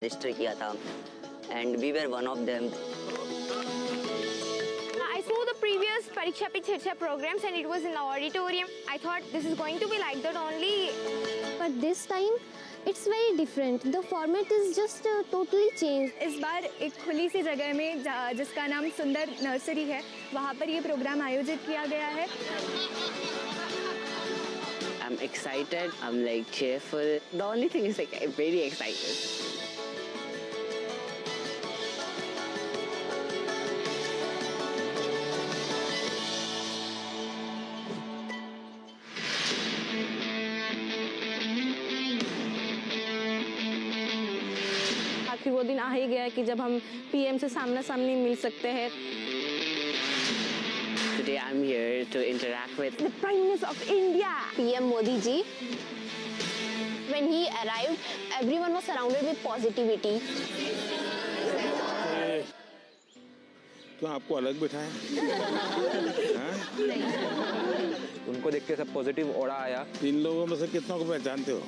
Register किया था and we were one of them. I saw the previous Pariksha Pe Chircha programs and it was in the auditorium. I thought this is going to be like that only. But this time it's very different. The format is just totally changed. इस बार एक खुली सी जगह में जिसका नाम सुंदर nursery है, वहाँ पर ये प्रोग्राम आयोजित किया गया है। I'm excited. I'm like cheerful. The only thing is like I'm very excited. आखिर वो दिन आ ही गया कि जब हम पीएम से सामना सामनी मिल सकते हैं। Today I'm here to interact with The Prime Minister of India. PM Modi ji. When he arrived, everyone was surrounded with positivity. क्यों आपको अलग बिठाया? उनको देख के सब पॉजिटिव ऑरा आया। इन लोगों में से कितनों को पहचानते हो?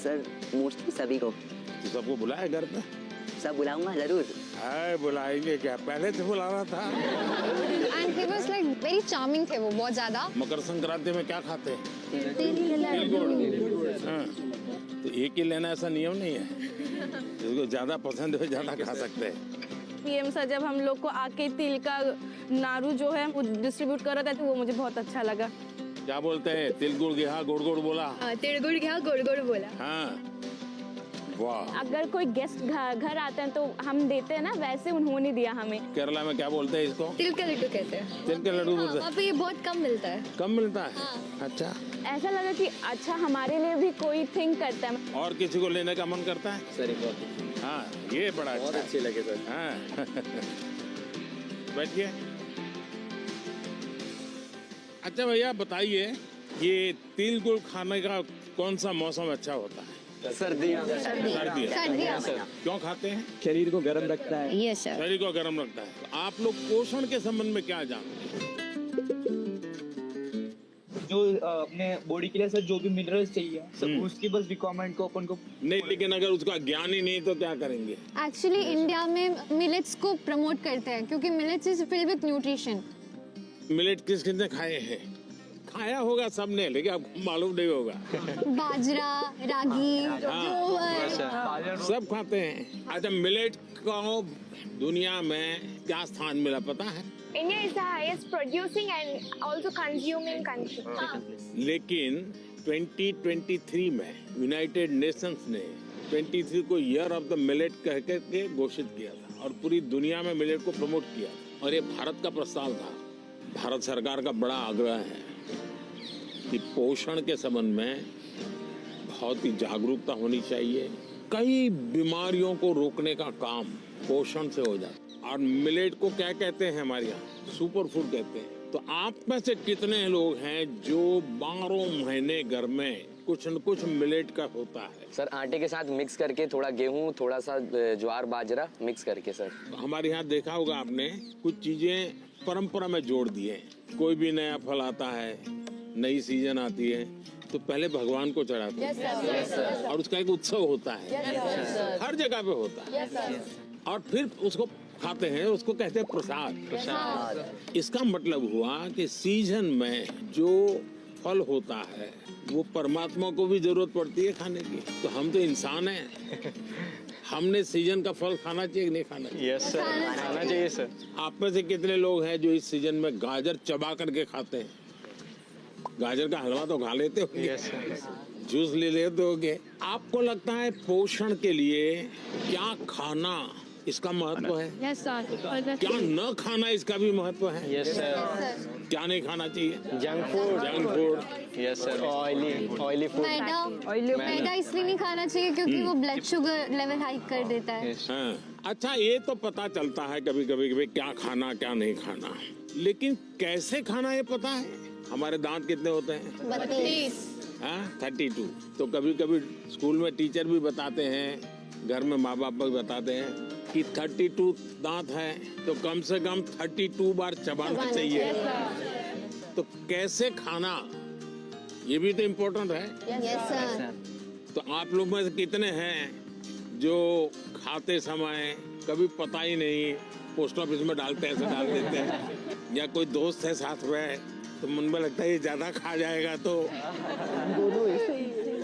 सर मोस्टली सभी को। तो सबको बुलाया घर पे? सब बुलाऊंगा जरूर। अरे बुलाएंगे क्या, पहले से बुलाना था। And he was like very charming थे वो, बहुत ज़्यादा। मकर संक्रांति में क्या खाते हैं? तिल गुड़। हाँ, तो एक ही लेना ऐसा नियम नहीं है, जिसको ज्यादा पसंद हो ज्यादा खा सकते हैं। पीएम सर जब हम लोग को आके तिल का नारू जो है वो डिस्ट्रीब्यूट कर रहा था तो वो मुझे बहुत अच्छा लगा। क्या बोलते हैं? तिल गुड़ गया गुड़ गुड़ बोला। तिल गुड़ गया गुड़ गुड़ बोला। हाँ, वाह। अगर कोई गेस्ट घर आते हैं तो हम देते हैं ना, वैसे उन्होंने दिया हमें। केरला में क्या बोलते हैं इसको? तिल का लड्डू कहते हैं। तिल के लड्डू बोलते हैं। वहाँ पे ये बहुत कम मिलता है। कम मिलता है? अच्छा। ऐसा लगा कि अच्छा हमारे लिए भी कोई थिंक करता है। और किसी को लेने का मन करता है? सर हाँ, ये बड़ा अच्छा। बहुत अच्छे लगे सर। हाँ। बैठिए। अच्छा भैया बताइए, ये तिल गुड़ खाने का कौन सा मौसम अच्छा होता है? सर्दियाँ। सर्दियाँ। क्यों खाते हैं? शरीर को गर्म रखता है। Yes sir. शरीर को गर्म रखता है। तो आप लोग पोषण के संबंध में क्या जानते हैं? जो अपने बॉडी के लिए सर जो भी मिनरल्स चाहिए सब उसकी बस रिक्वायरमेंट को अपन को नहीं, लेकिन अगर उसका ज्ञान ही नहीं तो क्या करेंगे? Actually इंडिया में मिलेट्स को प्रमोट करते हैं क्योंकि millets is filled with nutrition. Millet किस किसने खाए हैं? खाया होगा सबने, लेकिन आपको मालूम नहीं होगा। बाजरा, रागी, हाँ, सब खाते हैं। अच्छा, मिलेट को दुनिया में क्या स्थान मिला पता है? India is the highest producing and also consuming country. लेकिन 2023 में यूनाइटेड नेशंस ने 23 को ईयर ऑफ द मिलेट कह के घोषित किया था और पूरी दुनिया में मिलेट को प्रमोट किया और ये भारत का प्रस्ताव था। भारत सरकार का बड़ा आग्रह है कि पोषण के संबंध में बहुत ही जागरूकता होनी चाहिए। कई बीमारियों को रोकने का काम पोषण से हो जाता है। और मिलेट को क्या कहते हैं हमारे यहाँ? सुपर फूड कहते हैं। तो आप में से कितने लोग हैं जो 12 महीने घर में कुछ न कुछ मिलेट का होता है? सर आटे के साथ मिक्स करके थोड़ा गेहूं, थोड़ा सा ज्वार बाजरा मिक्स करके सर। तो हमारे यहाँ देखा होगा आपने, कुछ चीजें परंपरा में जोड़ दिए। कोई भी नया फल आता है, नई सीजन आती है तो पहले भगवान को चढ़ाते हैं और उसका एक उत्सव होता है। हर जगह पे होता है और फिर उसको खाते हैं, उसको कहते हैं प्रसाद। इसका मतलब हुआ कि सीजन में जो फल होता है वो परमात्मा को भी जरूरत पड़ती है खाने की। तो हम तो इंसान हैं, हमने सीजन का फल खाना चाहिए कि नहीं खाना चाहिए? यस सर, खाना चाहिए सर। आप में से कितने लोग हैं जो इस सीजन में गाजर चबा करके खाते हैं? गाजर का हलवा तो खा लेते होंगे। Yes sir. जूस ले लेते होंगे। आपको लगता है पोषण के लिए क्या खाना इसका महत्व है? Yes sir. क्या न खाना इसका भी महत्व है? Yes sir. क्या नहीं खाना चाहिए? Junk food. Junk food. Yes sir. Oily food. मैदा इसलिए नहीं खाना चाहिए क्योंकि वो ब्लड शुगर लेवल हाई कर देता है। हाँ। अच्छा, ये तो पता चलता है कभी कभी क्या खाना क्या नहीं खाना, लेकिन कैसे खाना ये पता है? हमारे दांत कितने होते हैं? 32। हाँ, 32। तो कभी कभी स्कूल में टीचर भी बताते हैं, घर में माँ बाप भी बताते हैं कि 32 दांत है तो कम से कम 32 बार चबाना चाहिए। तो कैसे खाना, ये भी तो इम्पोर्टेंट है। Yes sir. तो आप लोग में से कितने हैं जो खाते समय कभी पता ही नहीं, पोस्ट ऑफिस में डालते ऐसे डाल देते हैं, या कोई दोस्त है साथ में तो मन में लगता है ये ज्यादा खा जाएगा तो।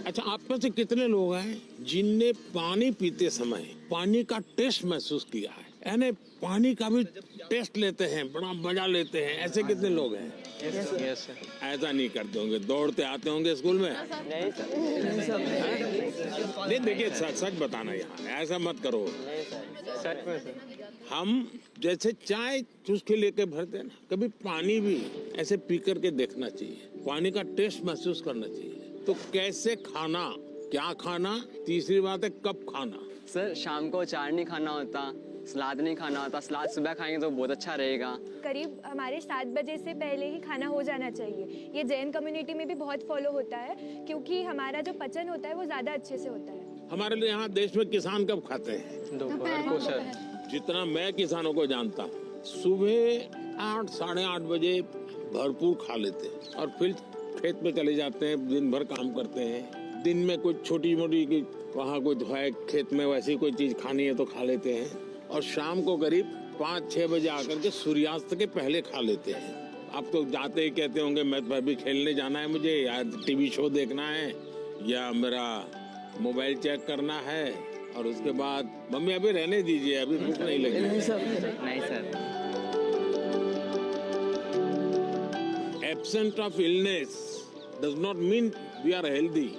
अच्छा, आप में से कितने लोग हैं जिनने पानी पीते समय पानी का टेस्ट महसूस किया है? यानी पानी का भी टेस्ट लेते हैं, बड़ा मजा लेते हैं, ऐसे कितने लोग हैं? Yes sir. ऐसा नहीं करते होंगे, दौड़ते आते होंगे स्कूल में? नहीं, देखिए सच बताना यार, ऐसा मत करो। सच में सर। हम जैसे चाय चुस्की लेके भरते हैं ना, कभी पानी भी ऐसे पी करके देखना चाहिए, पानी का टेस्ट महसूस करना चाहिए। तो कैसे खाना, क्या खाना, तीसरी बात है कब खाना। सर शाम को अचार नहीं खाना होता, सलाद नहीं खाना होता, सलाद सुबह खाएंगे तो बहुत अच्छा रहेगा। करीब हमारे 7 बजे से पहले ही खाना हो जाना चाहिए। ये जैन कम्युनिटी में भी बहुत फॉलो होता है, क्योंकि हमारा जो पचन होता है वो ज़्यादा अच्छे से होता है। हमारे लिए यहाँ देश में किसान कब खाते हैं? दोपहर को सर। जितना मैं किसानों को जानता हूँ, सुबह 8 साढ़े 8 बजे भरपूर खा लेते हैं और फिर खेत में चले जाते हैं, दिन भर काम करते हैं। दिन में कुछ छोटी मोटी वहाँ कुछ है खेत में, वैसी कोई चीज खानी है तो खा लेते हैं, और शाम को करीब 5-6 बजे आकर के सूर्यास्त के पहले खा लेते हैं। आप तो जाते ही कहते होंगे मैं तो अभी खेलने जाना है मुझे, या टीवी शो देखना है, या मेरा मोबाइल चेक करना है, और उसके बाद मम्मी अभी रहने दीजिए, अभी भूख नहीं लगी। नहीं sir. Absent of illness does not mean we are healthy.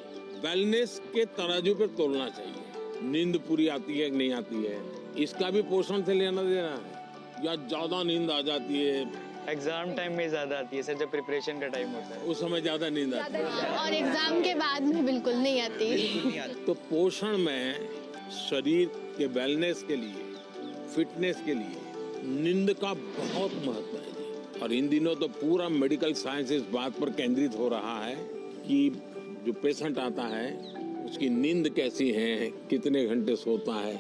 Wellness के तराजू पे तोलना चाहिए। नींद पूरी आती है कि नहीं आती है, इसका भी पोषण से लेना देना है, या ज्यादा नींद आ जाती है। एग्जाम टाइम में ज्यादा आती है सर, जब प्रिपरेशन का टाइम होता है उस समय ज्यादा नींद आती है, और एग्जाम के बाद में बिल्कुल नहीं आती। तो पोषण में शरीर के वेलनेस के लिए, फिटनेस के लिए नींद का बहुत महत्व है जी। और इन दिनों तो पूरा मेडिकल साइंस इस बात पर केंद्रित हो रहा है कि जो पेशेंट आता है उसकी नींद कैसी है, कितने घंटे सोता है,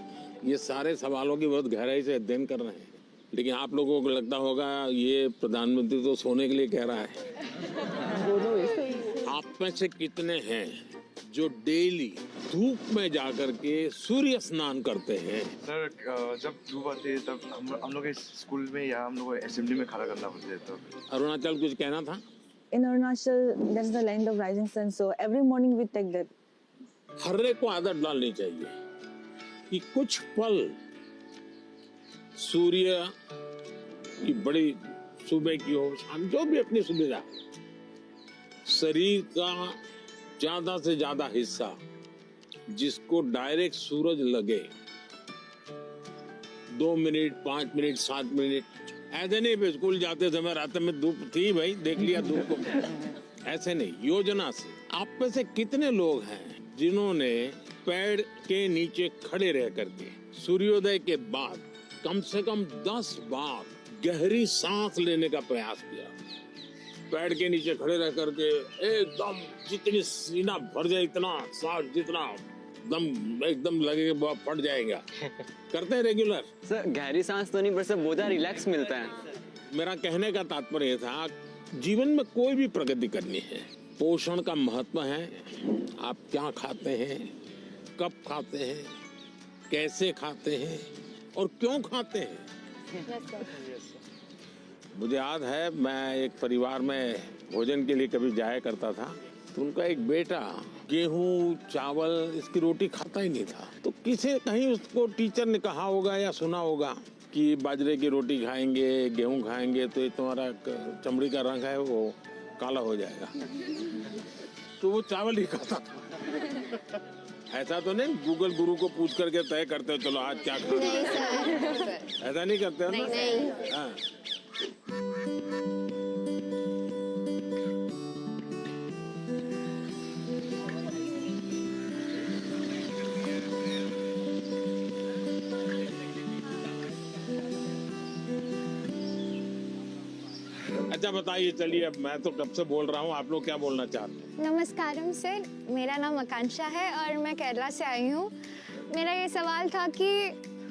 ये सारे सवालों की बहुत गहराई से अध्ययन कर रहे हैं। लेकिन आप लोगों को लगता होगा ये प्रधानमंत्री तो सोने के लिए कह रहा है। आप में से कितने हैं जो डेली धूप में जाकर के सूर्य स्नान करते हैं? सर जब धूप आती है तब हम लोग स्कूल में या हम लोग असेंबली में खड़ा करना पड़ता है। तब अरुणाचल कुछ कहना था? In Arunachal, that's the land of rising sun. So every morning we take that. हर एक को आदत डालनी चाहिए कि कुछ पल सूर्य की बड़ी सुबह की हो, शाम, जो भी अपनी सुविधा, शरीर का ज्यादा से ज्यादा हिस्सा जिसको डायरेक्ट सूरज लगे, 2 मिनट, 5 मिनट, 7 मिनट, ऐसे नहीं स्कूल जाते समय रात में धूप थी भाई देख लिया धूप को, ऐसे नहीं, योजना से। आप में से कितने लोग हैं जिन्होंने पेड़ के नीचे खड़े रह करके सूर्योदय के बाद कम से कम 10 बार गहरी सांस लेने का प्रयास किया? पेड़ के नीचे खड़े रह करके एकदम जितनी सीना भर जाए, इतना सांस जितना दम एकदम लगेगा फट जाएगा। करते हैं रेगुलर? सर गहरी सांस तो नहीं, पर सर बहुत रिलैक्स मिलता है। मेरा कहने का तात्पर्य था, जीवन में कोई भी प्रगति करनी है, पोषण का महत्व है। आप क्या खाते हैं, कब खाते हैं, कैसे खाते हैं और क्यों खाते हैं। मुझे याद है मैं एक परिवार में भोजन के लिए कभी जाया करता था, तो उनका एक बेटा गेहूं चावल इसकी रोटी खाता ही नहीं था। तो किसी कहीं उसको टीचर ने कहा होगा या सुना होगा कि बाजरे की रोटी खाएंगे, गेहूं खाएंगे तो ये तुम्हारा चमड़ी का रंग है वो काला हो जाएगा। तो वो चावल ही खाता था। ऐसा तो नहीं गूगल गुरु को पूछ करके तय करते हो चलो आज क्या खाना है, ऐसा नहीं करते हो ना? नहीं। हाँ। अच्छा बताइए, चलिए अब मैं तो कब से बोल रहा हूँ, आप लोग क्या बोलना चाहते हैं? नमस्कारम सर, मेरा नाम आकांक्षा है और मैं केरला से आई हूँ। मेरा ये सवाल था कि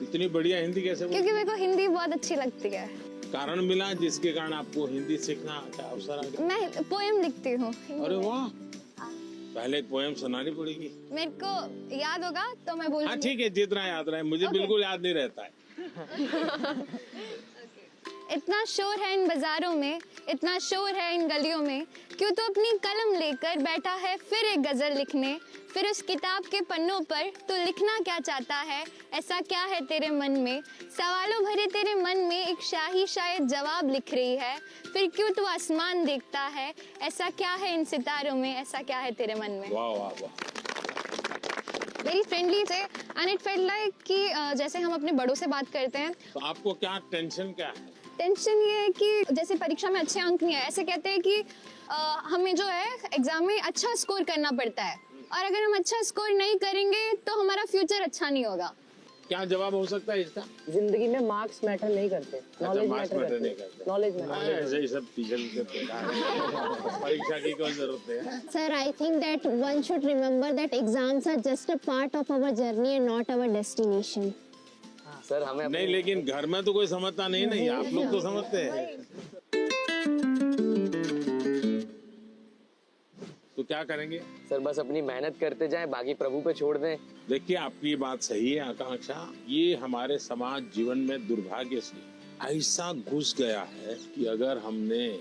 इतनी बढ़िया हिंदी कैसे बोल? क्योंकि मेरे को हिंदी बहुत अच्छी लगती है। कारण मिला जिसके कारण आपको हिंदी सीखना का अवसर आ गया? मैं पोएम लिखती हूँ। अरे वाह, पहले एक पोएम सुनानी पड़ेगी। मेरे को याद होगा तो मैं बोलूंगी। हाँ ठीक है, जितना याद रहे, मुझे बिल्कुल याद नहीं रहता है। इतना शोर है इन बाजारों में, इतना शोर है इन गलियों में, क्यों तो अपनी कलम लेकर बैठा है फिर एक गजल लिखने। फिर उस किताब के पन्नों पर तू लिखना क्या चाहता है, ऐसा क्या है तेरे मन में। सवालों भरे तेरे मन में एक शाही शायद जवाब लिख रही है। फिर क्यों तू आसमान देखता है, ऐसा क्या है इन सितारों में, ऐसा क्या है तेरे मन में। वाह वाह वाह। वेरी फ्रेंडली थे एंड इट फेल्ट लाइक कि जैसे हम अपने बड़ों से बात करते हैं। तो आपको क्या टेंशन क्या है? टेंशन ये है कि जैसे परीक्षा में अच्छे अंक नहीं है, ऐसे कहते हैं कि हमें जो है एग्जाम में अच्छा स्कोर करना पड़ता है, और अगर हम अच्छा स्कोर नहीं करेंगे तो हमारा फ्यूचर अच्छा नहीं होगा। क्या जवाब हो सकता है इसका? जिंदगी में मार्क्स मैटर नहीं करते, नॉलेज मैटर नहीं करते। Knowledge matter. ऐसे ही सब टीचर परीक्षा की कोई जरूरत है? Sir, I think that one should remember that exams are just a part of our journey and not our destination. Sir हमें नहीं, लेकिन घर में तो कोई समझता नहीं, आप लोग तो समझते हैं। तो क्या करेंगे? सर बस अपनी मेहनत करते जाएं, बाकी प्रभु पे छोड़ दें। देखिए, आपकी बात सही है आकांक्षा। ये हमारे समाज जीवन में दुर्भाग्य से ऐसा घुस गया है कि अगर हमने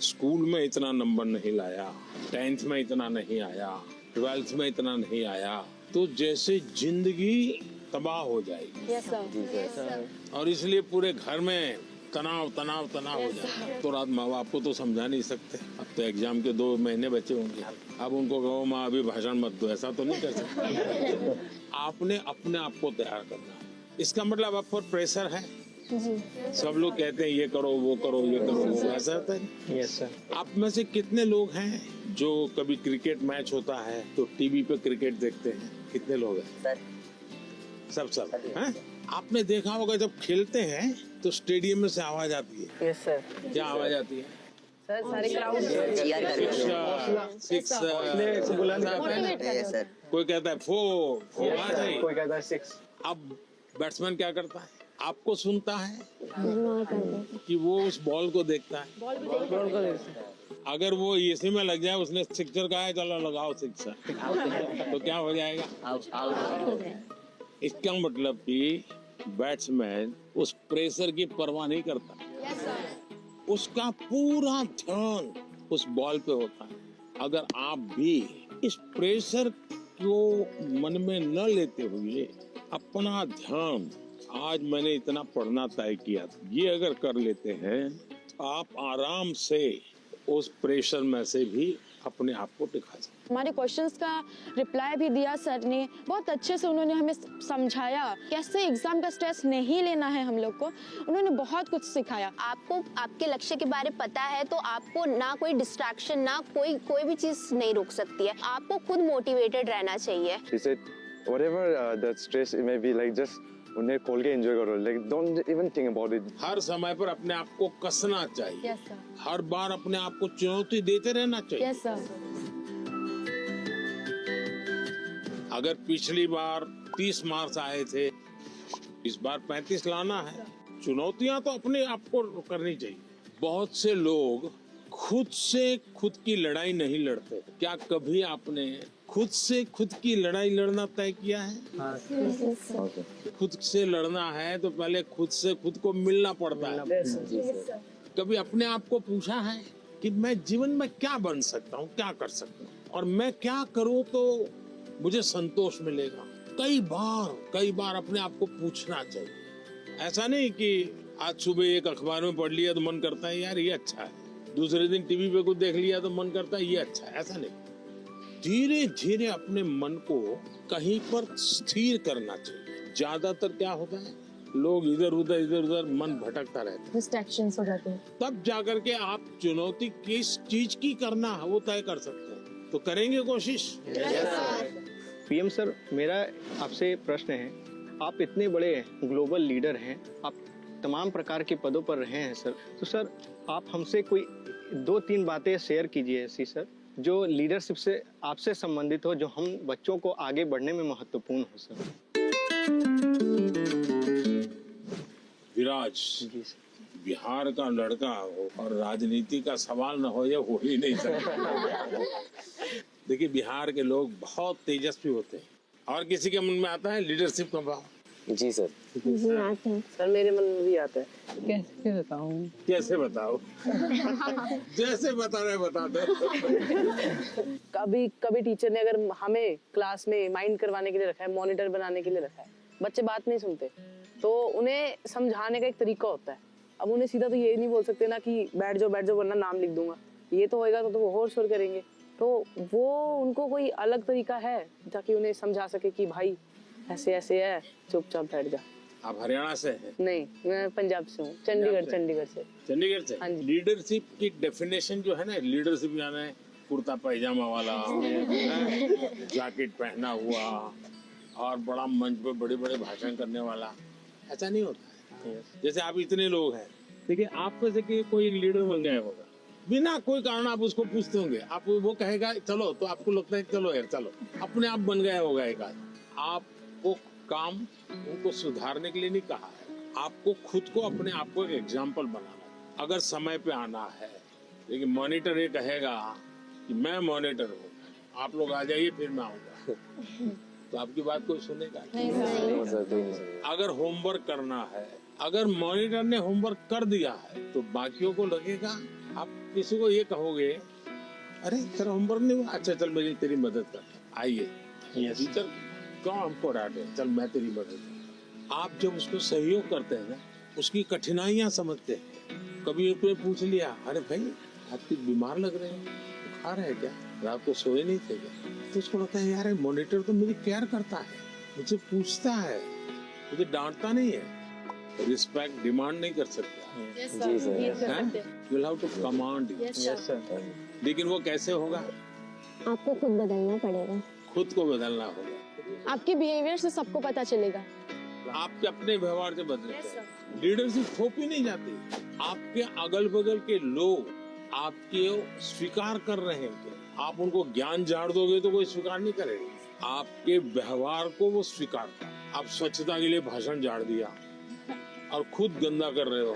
स्कूल में इतना नंबर नहीं लाया, 10th में इतना नहीं आया, 12th में इतना नहीं आया, तो जैसे जिंदगी तबाह हो जाएगी। Yes sir. और इसलिए पूरे घर में तनाव तनाव तनाव हो जाए। तो रात माँ बाप को तो समझा नहीं सकते। अब तो एग्जाम के 2 महीने बचे होंगे, अब उनको कहो माँ अभी भाषण मत दो, ऐसा तो नहीं कर सकते। आपने अपने आप को तैयार करना है। इसका मतलब आप पर प्रेशर है। सब लोग कहते हैं ये करो वो करो ये करो वो, ऐसा होता है। Yes sir. आप में से कितने लोग हैं जो कभी क्रिकेट मैच होता है तो टीवी पे क्रिकेट देखते हैं? कितने लोग हैं? सब हैं? आपने देखा होगा जब खेलते हैं तो स्टेडियम में से आवाज आती है। Yes sir. क्या आवाज आती है? सर सारे क्राउड सिक्स, सर। कोई कहता है 4, कोई कहता है 6। अब बैट्समैन क्या करता है? आपको सुनता है कि वो उस बॉल को देखता है? अगर वो इसी में लग जाए, उसने सिक्सर कहा है चलो लगाओ सिक्सर, तो क्या हो जाएगा? इसका मतलब कि बैट्समैन उस प्रेशर की परवाह नहीं करता। उसका पूरा ध्यान उस बॉल पे होता है। अगर आप भी इस प्रेशर को मन में न लेते हुए अपना ध्यान, आज मैंने इतना पढ़ना तय किया था, ये अगर कर लेते हैं तो आप आराम से उस प्रेशर में से भी अपने आप को दिखा सकते। हमारे क्वेश्चंस का रिप्लाई भी दिया सर ने, बहुत अच्छे से उन्होंने हमें समझाया कैसे एग्जाम का स्ट्रेस नहीं लेना है हम लोग को। उन्होंने बहुत कुछ सिखाया। आपको आपके लक्ष्य के बारे में पता है तो आपको ना कोई डिस्ट्रैक्शन, ना कोई भी चीज नहीं रोक सकती है। आपको खुद मोटिवेटेड रहना चाहिए। She said, whatever the stress it may be, like just उन्हें खोल के एंजॉय करो, like don't even think about it. हर समय पर अपने आप को कसना चाहिए। Yes sir. हर बार अपने आप को चुनौती देते रहना चाहिए। Yes sir. अगर पिछली बार 30 मार्क्स आए थे, इस बार 35 लाना है। चुनौतियां तो अपने आप को करनी चाहिए। बहुत से लोग खुद से खुद की लड़ाई नहीं लड़ते। क्या कभी आपने खुद से खुद की लड़ाई लड़ना तय किया है? खुद से लड़ना है तो पहले खुद से खुद को मिलना पड़ता है। कभी अपने आप को पूछा है कि मैं जीवन में क्या बन सकता हूँ, क्या कर सकता हूँ, और मैं क्या करूँ तो मुझे संतोष मिलेगा? कई बार अपने आप को पूछना चाहिए। ऐसा नहीं कि आज सुबह एक अखबार में पढ़ लिया तो मन करता है यार ये अच्छा है, दूसरे दिन टीवी पे कुछ देख लिया तो मन करता है ये अच्छा है। ऐसा नहीं, धीरे धीरे अपने मन को कहीं पर स्थिर करना चाहिए। ज्यादातर क्या होता है, लोग इधर उधर मन भटकता रहता है, डिस्ट्रैक्शंस हो जाते हैं। तब जाकर के आप चुनौती किस चीज की करना है वो तय कर सकते हैं। तो करेंगे कोशिश। पीएम सर, मेरा आपसे प्रश्न है, आप इतने बड़े ग्लोबल लीडर हैं, आप तमाम प्रकार के पदों पर रहे हैं सर, तो सर आप हमसे कोई 2-3 बातें शेयर कीजिए ऐसी सर, जो लीडरशिप से आपसे संबंधित हो, जो हम बच्चों को आगे बढ़ने में महत्वपूर्ण हो सर। विराज बिहार का लड़का हो और राजनीति का सवाल न हो, ये हो ही नहीं सकता। देखिए बिहार के लोग बहुत तेजस्वी होते हैं। और किसी के मन में आता है लीडरशिप का भाव? जी सर। जी आते हैं। सर मेरे मन में भी आता है। कैसे बताऊं? कैसे बताओ? जैसे बता रहे बता दो। कभी कभी टीचर ने अगर हमें क्लास में माइंड करवाने के लिए रखा है, मॉनिटर बनाने के लिए रखा है, बच्चे बात नहीं सुनते, तो उन्हें समझाने का एक तरीका होता है। अब उन्हें सीधा तो ये नहीं बोल सकते ना कि बैठ जाओ वरना नाम लिख दूंगा, ये तो होएगा तो वो और शोर करेंगे। तो वो उनको कोई अलग तरीका है ताकि उन्हें समझा सके कि भाई ऐसे ऐसे है, चुपचाप बैठ जा। आप हरियाणा से हैं? नहीं, मैं पंजाब से हूँ, चंडीगढ़ से। चंडीगढ़ से? हाँ जी। लीडरशिप की डेफिनेशन जो है ना, लीडरशिप यानी कुर्ता पैजामा वाला, जैकेट पहना हुआ और बड़ा मंच पे बड़े बड़े भाषण करने वाला, ऐसा नहीं होता है। जैसे आप इतने लोग हैं, देखिए आप में से कोई लीडर बन गया होगा, बिना कोई कारण आप उसको पूछते होंगे, आप वो कहेगा चलो, तो आपको लगता है चलो यार चलो, अपने आप बन गया होगा एक आदमी। आपको काम उनको सुधारने के लिए नहीं कहा है, आपको खुद को अपने आप को एक एग्जाम्पल बनाना है। अगर समय पे आना है, लेकिन मॉनिटर ये कहेगा कि मैं मॉनिटर हूँ, आप लोग आ जाइए फिर मैं आऊंगा, तो आपकी बात कोई सुनेगा नहीं। अगर होमवर्क करना है, अगर मॉनिटर ने होमवर्क कर दिया है, तो बाकियों को लगेगा, आप किसी को ये कहोगे अरे तेरा होमवर्क नहीं हुआ, अच्छा चल मेरी तेरी मदद कर, आइए टीचर क्यों हमको डांटे, चल मैं तेरी मदद कर। आप जब उसको सहयोग करते हैं ना, उसकी कठिनाइयां समझते हैं। कभी एक पूछ लिया, अरे भाई आप कुछ बीमार लग रहे हैं, बुखार है क्या, रात को सोए नहीं थे क्या, तो उसको लगता है यार मॉनिटर तो मेरी केयर करता है, मुझे पूछता है, मुझे डांटता नहीं है। रिस्पेक्ट डिमांड नहीं कर सकता। जी sir. You have to command. लेकिन वो कैसे होगा? आपको खुद बदलना पड़ेगा, खुद को बदलना होगा। आपके बिहेवियर से सबको पता चलेगा। आपके अपने व्यवहार से बदलते। लीडरशिप थोपी नहीं जाती। आपके अगल बगल के लोग आपके स्वीकार कर रहे हैं, आप उनको ज्ञान झाड़ दोगे तो कोई स्वीकार नहीं करेगा। आपके व्यवहार को वो स्वीकार कर। आप स्वच्छता के लिए भाषण झाड़ दिया और खुद गंदा कर रहे हो,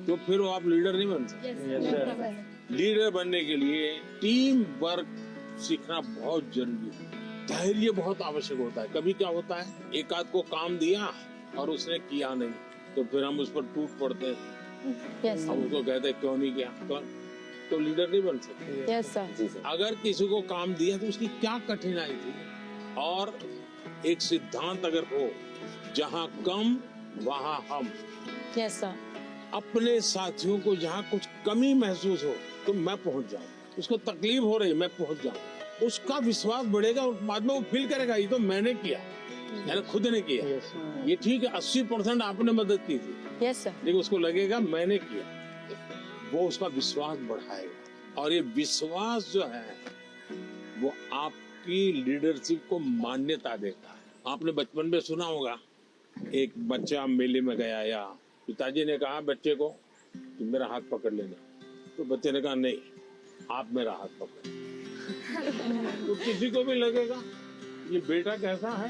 तो फिर वो आप लीडर नहीं बन सकते। लीडर बनने के लिए टीम वर्क सीखना बहुत जरूरी है। धैर्य बहुत आवश्यक होता है। कभी क्या होता है, एक आध को काम दिया और उसने किया नहीं, तो फिर हम उस पर टूट पड़ते हैं। हम उसको कहते हैं क्यों नहीं किया, तो लीडर नहीं बन सकते। अगर किसी को काम दिया तो उसकी क्या कठिनाई थी, और एक सिद्धांत अगर हो, जहाँ कम वहाँ हम। अपने साथियों को जहाँ कुछ कमी महसूस हो तो मैं पहुँच जाऊँ, उसको तकलीफ हो रही मैं पहुँच जाऊँ, उसका विश्वास बढ़ेगा और बाद में वो फील करेगा ये तो मैंने किया, मैंने खुद ने किया। ये ठीक है 80% आपने मदद की थी, लेकिन उसको लगेगा मैंने किया, वो उसका विश्वास बढ़ाएगा। और ये विश्वास जो है वो आपकी लीडरशिप को मान्यता देता है। आपने बचपन में सुना होगा, एक बच्चा मेले में गया या पिताजी ने कहा बच्चे को कि मेरा हाथ पकड़ लेना, तो बच्चे ने कहा नहीं आप मेरा हाथ पकड़। तो किसी को भी लगेगा ये बेटा कैसा है,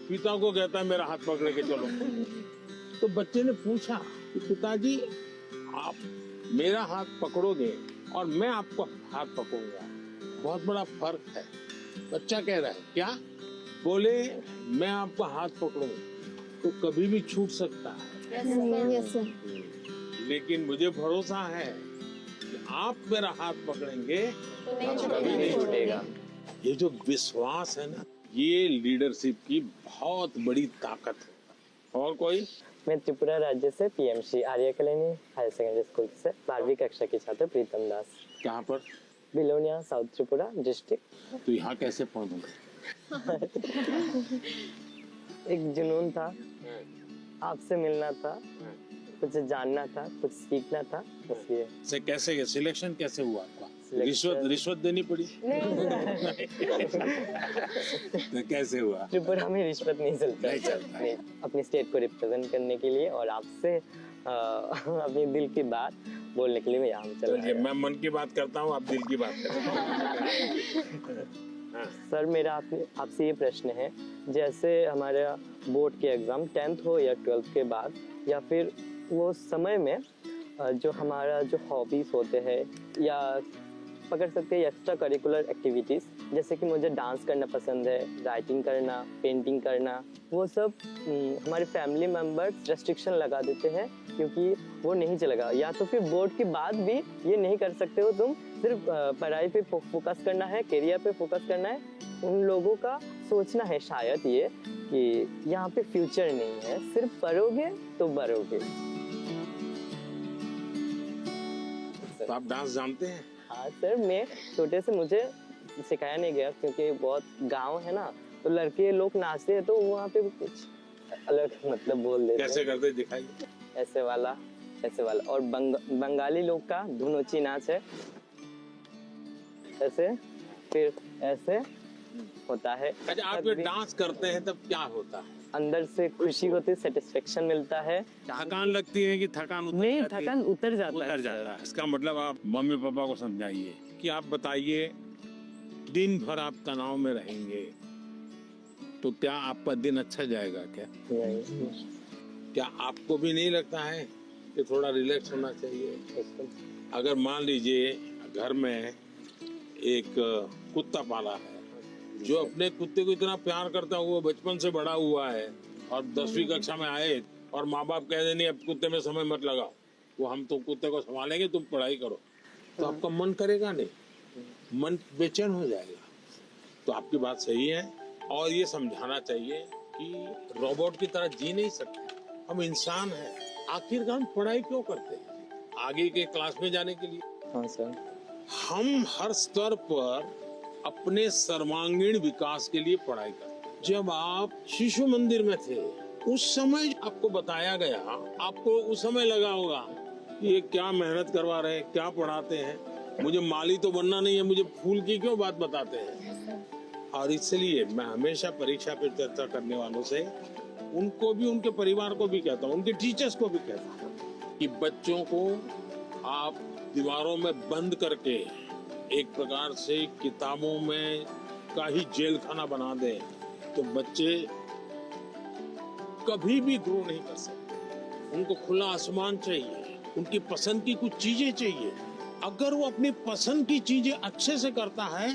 पिता को कहता है मेरा हाथ पकड़ के चलो। तो बच्चे ने पूछा कि पिताजी आप मेरा हाथ पकड़ोगे और मैं आपको हाथ पकड़ूंगा, बहुत बड़ा फर्क है। बच्चा कह रहा है क्या? बोले मैं आपका हाथ पकड़ूंगा तो कभी भी छूट सकता है, लेकिन मुझे भरोसा है कि आप मेरा हाथ पकड़ेंगे तो कभी नहीं छूटेगा। ये जो विश्वास है ना, ये लीडरशिप की बहुत बड़ी ताकत है। और कोई? मैं त्रिपुरा राज्य से पीएमसी आर्य कॉलोनी हायर सेकेंडरी स्कूल से 12वीं कक्षा की छात्र प्रीतम दास। कहाँ पर? Belonia, south Tripura district. तो यहाँ कैसे पहुँचे? एक जुनून था, आपसे मिलना था, कुछ जानना था, कुछ सीखना था, इसलिए। से कैसे सिलेक्शन कैसे हुआ आपका? रिश्वत देनी पड़ी? तो कैसे हुआ? त्रिपुरा में रिश्वत नहीं चलता। नहीं, अपनी स्टेट को रिप्रेजेंट करने के लिए और आपसे अपने दिल की बात बोलने के लिए मैं यहाँ चला आया। मैं मन की बात करता हूँ, आप दिल की बात करते हैं। सर मेरा आपसे ये प्रश्न है, जैसे हमारा बोर्ड के एग्जाम 10th हो या 12th के बाद, या फिर वो समय में जो हमारा जो हॉबीज होते हैं या पकड़ सकते हैं एक्स्ट्रा करिकुलर एक्टिविटीज़, जैसे कि मुझे डांस करना पसंद है, राइटिंग करना, पेंटिंग करना, वो सब हमारे फैमिली मेम्बर्स रेस्ट्रिक्शन लगा देते हैं क्योंकि वो नहीं चलेगा, या तो फिर बोर्ड के बाद भी ये नहीं कर सकते हो तुम, सिर्फ पढ़ाई पे फोकस करना है, करियर पे फोकस करना है। उन लोगों का सोचना है शायद ये कि यहाँ पे फ्यूचर नहीं है, सिर्फ पढ़ोगे तो बढ़ोगे। तो आप डांस जानते हैं? हाँ सर, मैं छोटे से मुझे सिखाया नहीं गया क्योंकि बहुत गांव है ना, तो लड़के लोग नाचते हैं तो वहाँ पे कुछ अलग मतलब बोल देते हैं। कैसे करते दिखाइए? ऐसे वाला, ऐसे वाला। और बंगाली लोग का धुनोची नाच है, ऐसे, फिर ऐसे होता है। अच्छा, आप जब डांस करते हैं तब क्या होता है? अंदर से खुशी होती है, सेटिस्फेक्शन मिलता है। थकान लगती है कि थकान नहीं, थकान उतर जाता है। इसका मतलब आप मम्मी पापा को समझाइए कि आप बताइए, दिन भर आप तनाव में रहेंगे तो क्या आपका दिन अच्छा जाएगा? क्या आपको भी नहीं लगता है कि थोड़ा रिलैक्स होना चाहिए? अगर मान लीजिए घर में एक कुत्ता पाला है जो अपने कुत्ते को इतना प्यार करता हुआ बचपन से बड़ा हुआ है और 10वीं कक्षा में आए और माँ बाप कह दें नहीं अब कुत्ते में समय मत लगाओ, वो हम तो कुत्ते को संभालेंगे, तुम पढ़ाई करो, तो आपका मन करेगा नहीं, मन बेचैन हो जाएगा। तो आपकी बात सही है और ये समझाना चाहिए कि रोबोट की तरह जी नहीं सकते, हम इंसान हैं। आखिरकार हम पढ़ाई क्यों करते हैं? आगे के क्लास में जाने के लिए। हाँ सर। हम हर स्तर पर अपने सर्वांगीण विकास के लिए पढ़ाई करते। जब आप शिशु मंदिर में थे उस समय आपको बताया गया, आपको उस समय लगा होगा कि ये क्या मेहनत करवा रहे हैं, क्या पढ़ाते हैं, मुझे माली तो बनना नहीं है, मुझे फूल की क्यों बात बताते हैं। और इसलिए मैं हमेशा परीक्षा पे चर्चा करने वालों से उनको भी, उनके परिवार को भी कहता हूँ, उनके टीचर्स को भी कहता हूँ कि बच्चों को आप दीवारों में बंद करके एक प्रकार से किताबों में का ही जेल खाना बना दें तो बच्चे कभी भी ग्रो नहीं कर सकते। उनको खुला आसमान चाहिए, उनकी पसंद की कुछ चीजें चाहिए। अगर वो अपनी पसंद की चीजें अच्छे से करता है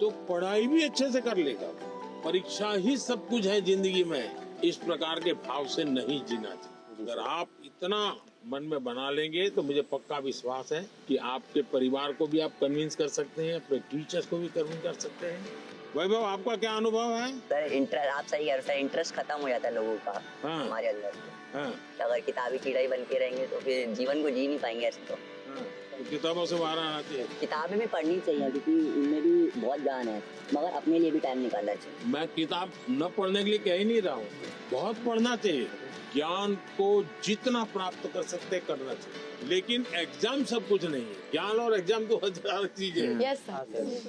तो पढ़ाई भी अच्छे से कर लेगा। परीक्षा ही सब कुछ है जिंदगी में, इस प्रकार के भाव से नहीं जीना चाहिए। अगर आप इतना मन में बना लेंगे तो मुझे पक्का विश्वास है कि आपके परिवार को भी आप कन्विंस कर सकते हैं, अपने टीचर्स को भी कन्विंस कर सकते हैं। वैभव, आपका क्या अनुभव है? सर इंटरेस्ट, आप सही कह रहे हो सर, इंटरेस्ट खत्म हो जाता है लोगों का। हाँ। हमारे अंदर। हाँ। अगर किताबी कीड़ा बन के रहेंगे तो फिर जीवन को जी नहीं पाएंगे ऐसे तो। हाँ। तो किताबों से बाहर आना चाहिए। किताबें भी पढ़नी चाहिए क्योंकि उनमें भी बहुत ज्ञान है, मगर अपने लिए भी टाइम निकालना चाहिए। मैं किताब न पढ़ने के लिए कह ही नहीं रहा हूँ, बहुत पढ़ना चाहिए। ज्ञान को जितना प्राप्त कर सकते करना चाहिए, लेकिन एग्जाम सब कुछ नहीं है। ज्ञान और एग्जाम तो अलग चीज है। यस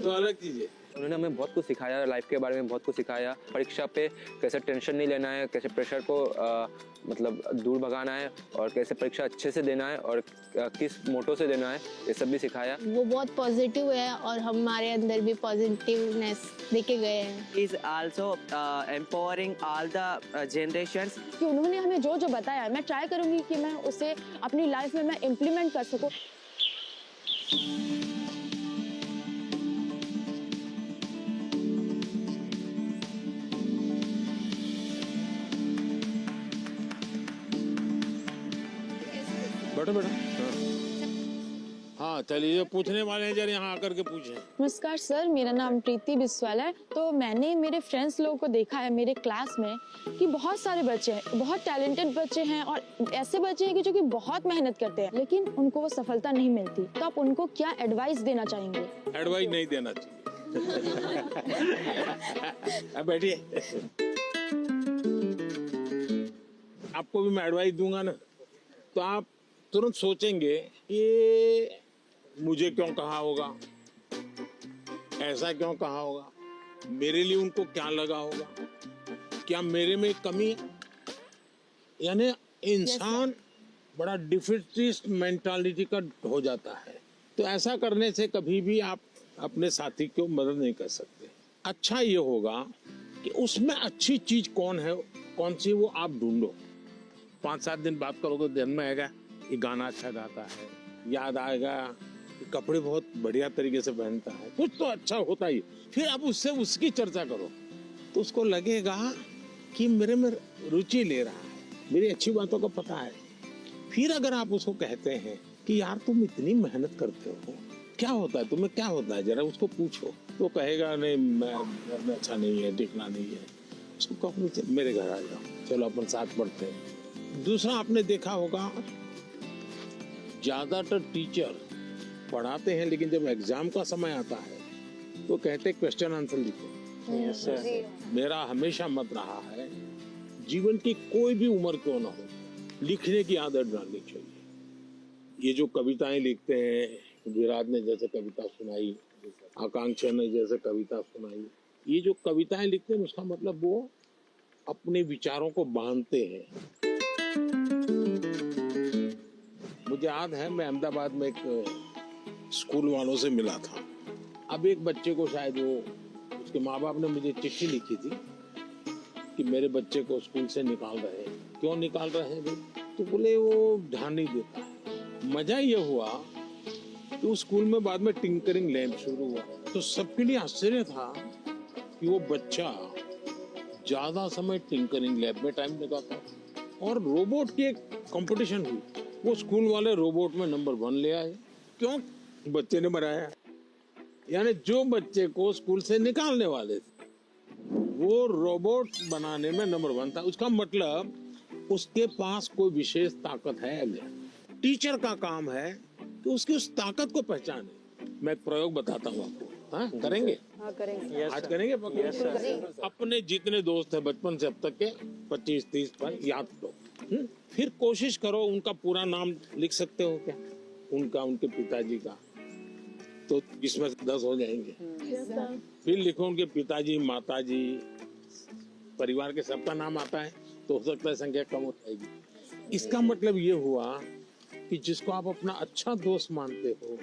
तो अलग चीज है। उन्होंने हमें बहुत कुछ सिखाया, लाइफ के बारे में बहुत कुछ सिखाया, परीक्षा पे कैसे टेंशन नहीं लेना है, कैसे प्रेशर को मतलब दूर भगाना है और कैसे परीक्षा अच्छे से देना है और किस मोटो से देना है, ये सब भी सिखाया। वो बहुत पॉजिटिव है और हमारे अंदर भी पॉजिटिवनेस देके गए हैं। Is also empowering all the generations. कि उन्होंने हमें जो जो बताया, मैं ट्राई करूंगी कि मैं उसे अपनी लाइफ में मैं इम्प्लीमेंट कर सकूं। बैठो बैठो। हाँ चलिए, पूछने वाले हैं जरा यहाँ आकर के पूछें। नमस्कार सर, मेरा नाम प्रीति बिस्वाल है। तो मैंने मेरे फ्रेंड्स लोगों को देखा है मेरे क्लास में कि बहुत सारे बच्चे हैं, बहुत टैलेंटेड बच्चे हैं और ऐसे बच्चे हैं कि जो कि बहुत मेहनत करते हैं लेकिन उनको वो सफलता नहीं मिलती। तो आप उनको क्या एडवाइस देना चाहेंगे? एडवाइस नहीं देना चाहिए। अब बैठिए। आपको भी मैं एडवाइस दूंगा ना तो आप तुरंत सोचेंगे ये मुझे क्यों कहा होगा, ऐसा क्यों कहा होगा, मेरे लिए उनको क्या लगा होगा, क्या मेरे में कमी है। यानी इंसान बड़ा डिफिटिस्ट मेंटालिटी का हो जाता है। तो ऐसा करने से कभी भी आप अपने साथी को मदद नहीं कर सकते। अच्छा ये होगा कि उसमें अच्छी चीज कौन है, कौन सी, वो आप ढूंढो। 5-7 दिन बात करोगे तो ध्यान में आएगा ये गाना अच्छा गाता है, याद आएगा कपड़े बहुत बढ़िया तरीके से पहनता है, कुछ तो अच्छा होता ही। फिर आप उससे उसकी चर्चा करो तो उसको लगेगा कि मेरे में रुचि ले रहा है, मेरी अच्छी बातों को पता है। फिर अगर आप उसको कहते हैं कि यार तुम इतनी मेहनत करते हो, क्या होता है तुम्हें, क्या होता है, जरा उसको पूछो, तो कहेगा नहीं मैं घर में अच्छा नहीं है, टिकना नहीं है। उसको कहो मेरे घर आ जाओ, चलो अपन साथ पढ़ते हैं। दूसरा आपने देखा होगा ज्यादातर टीचर पढ़ाते हैं लेकिन जब एग्जाम का समय आता है तो कहते क्वेश्चन आंसर लिखो। मेरा हमेशा मत रहा है जीवन की कोई भी उम्र क्यों ना हो, लिखने की आदत डालनी चाहिए। ये जो कविताएं लिखते हैं, विराट ने जैसे कविता सुनाई, आकांक्षा ने जैसे कविता सुनाई, ये जो कविताएं लिखते हैं उसका मतलब वो अपने विचारों को बांधते हैं। मुझे याद है मैं अहमदाबाद में एक स्कूल वालों से मिला था। अब एक बच्चे को शायद वो उसके माँ बाप ने मुझे चिट्ठी लिखी थी कि मेरे बच्चे को स्कूल से निकाल रहे हैं। क्यों निकाल रहे हैं भाई? तो बोले वो ध्यान नहीं देता है। मजा ये हुआ कि उस स्कूल में बाद में टिंकरिंग लैब शुरू हुआ, तो सबके लिए आश्चर्य था कि वो बच्चा ज्यादा समय टिंकरिंग लैब में टाइम लगाता और रोबोट की एक कंपटीशन हुई, वो स्कूल वाले रोबोट में नंबर 1 ले आए। क्यों? बच्चे ने बनाया। यानी जो बच्चे को स्कूल से निकालने वाले थे वो रोबोट बनाने में नंबर 1 था। उसका मतलब उसके पास कोई विशेष ताकत है। टीचर का काम है कि उसकी उस ताकत को पहचाने। मैं एक प्रयोग बताता हूँ आपको। हाँ, करेंगे? हाँ, करेंगे। आज करेंगे? अपने जितने दोस्त हैं बचपन से अब तक के 25-30 भाई याद करो। फिर कोशिश करो उनका पूरा नाम लिख सकते हो क्या? उनका, उनके पिताजी का, तो इसमें 10 हो जाएंगे। फिर लिखो उनके पिताजी, माताजी, परिवार के सबका नाम आता है तो हो सकता है संख्या कम हो जाएगी। इसका मतलब ये हुआ कि जिसको आप अपना अच्छा दोस्त मानते हो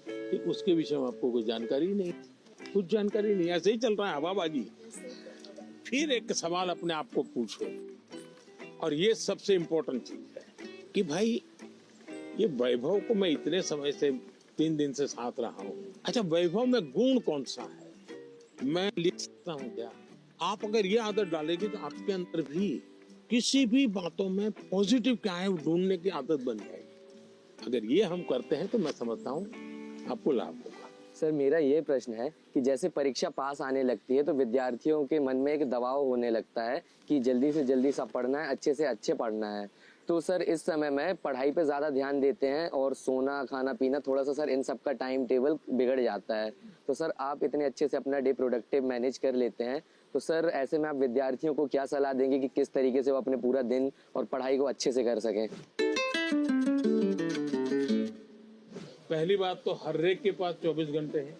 कि उसके विषय में आपको कोई जानकारी नहीं, कुछ जानकारी नहीं, ऐसे ही चल रहा है हवाबाजी। फिर एक सवाल अपने आप को पूछो, और ये सबसे इम्पोर्टेंट चीज है कि भाई ये वैभव को मैं इतने समय से 3 दिन से साथ रहा हूँ, अच्छा वैभव में गुण कौन सा है, मैं लिख सकता हूँ क्या? आप अगर ये आदत डालेंगे तो आपके अंदर भी किसी भी बातों में पॉजिटिव क्या है ढूंढने की आदत बन जाएगी। अगर ये हम करते हैं तो मैं समझता हूँ आपको लाभ होगा। सर मेरा ये प्रश्न है कि जैसे परीक्षा पास आने लगती है तो विद्यार्थियों के मन में एक दबाव होने लगता है कि जल्दी से जल्दी सब पढ़ना है, अच्छे से अच्छे पढ़ना है। तो सर इस समय में पढ़ाई पे ज़्यादा ध्यान देते हैं और सोना, खाना पीना, थोड़ा सा सर इन सब का टाइम टेबल बिगड़ जाता है। तो सर आप इतने अच्छे से अपना डे प्रोडक्टिव मैनेज कर लेते हैं, तो सर ऐसे में आप विद्यार्थियों को क्या सलाह देंगे कि किस तरीके से वो अपने पूरा दिन और पढ़ाई को अच्छे से कर सकें? पहली बात तो हर एक के पास 24 घंटे हैं।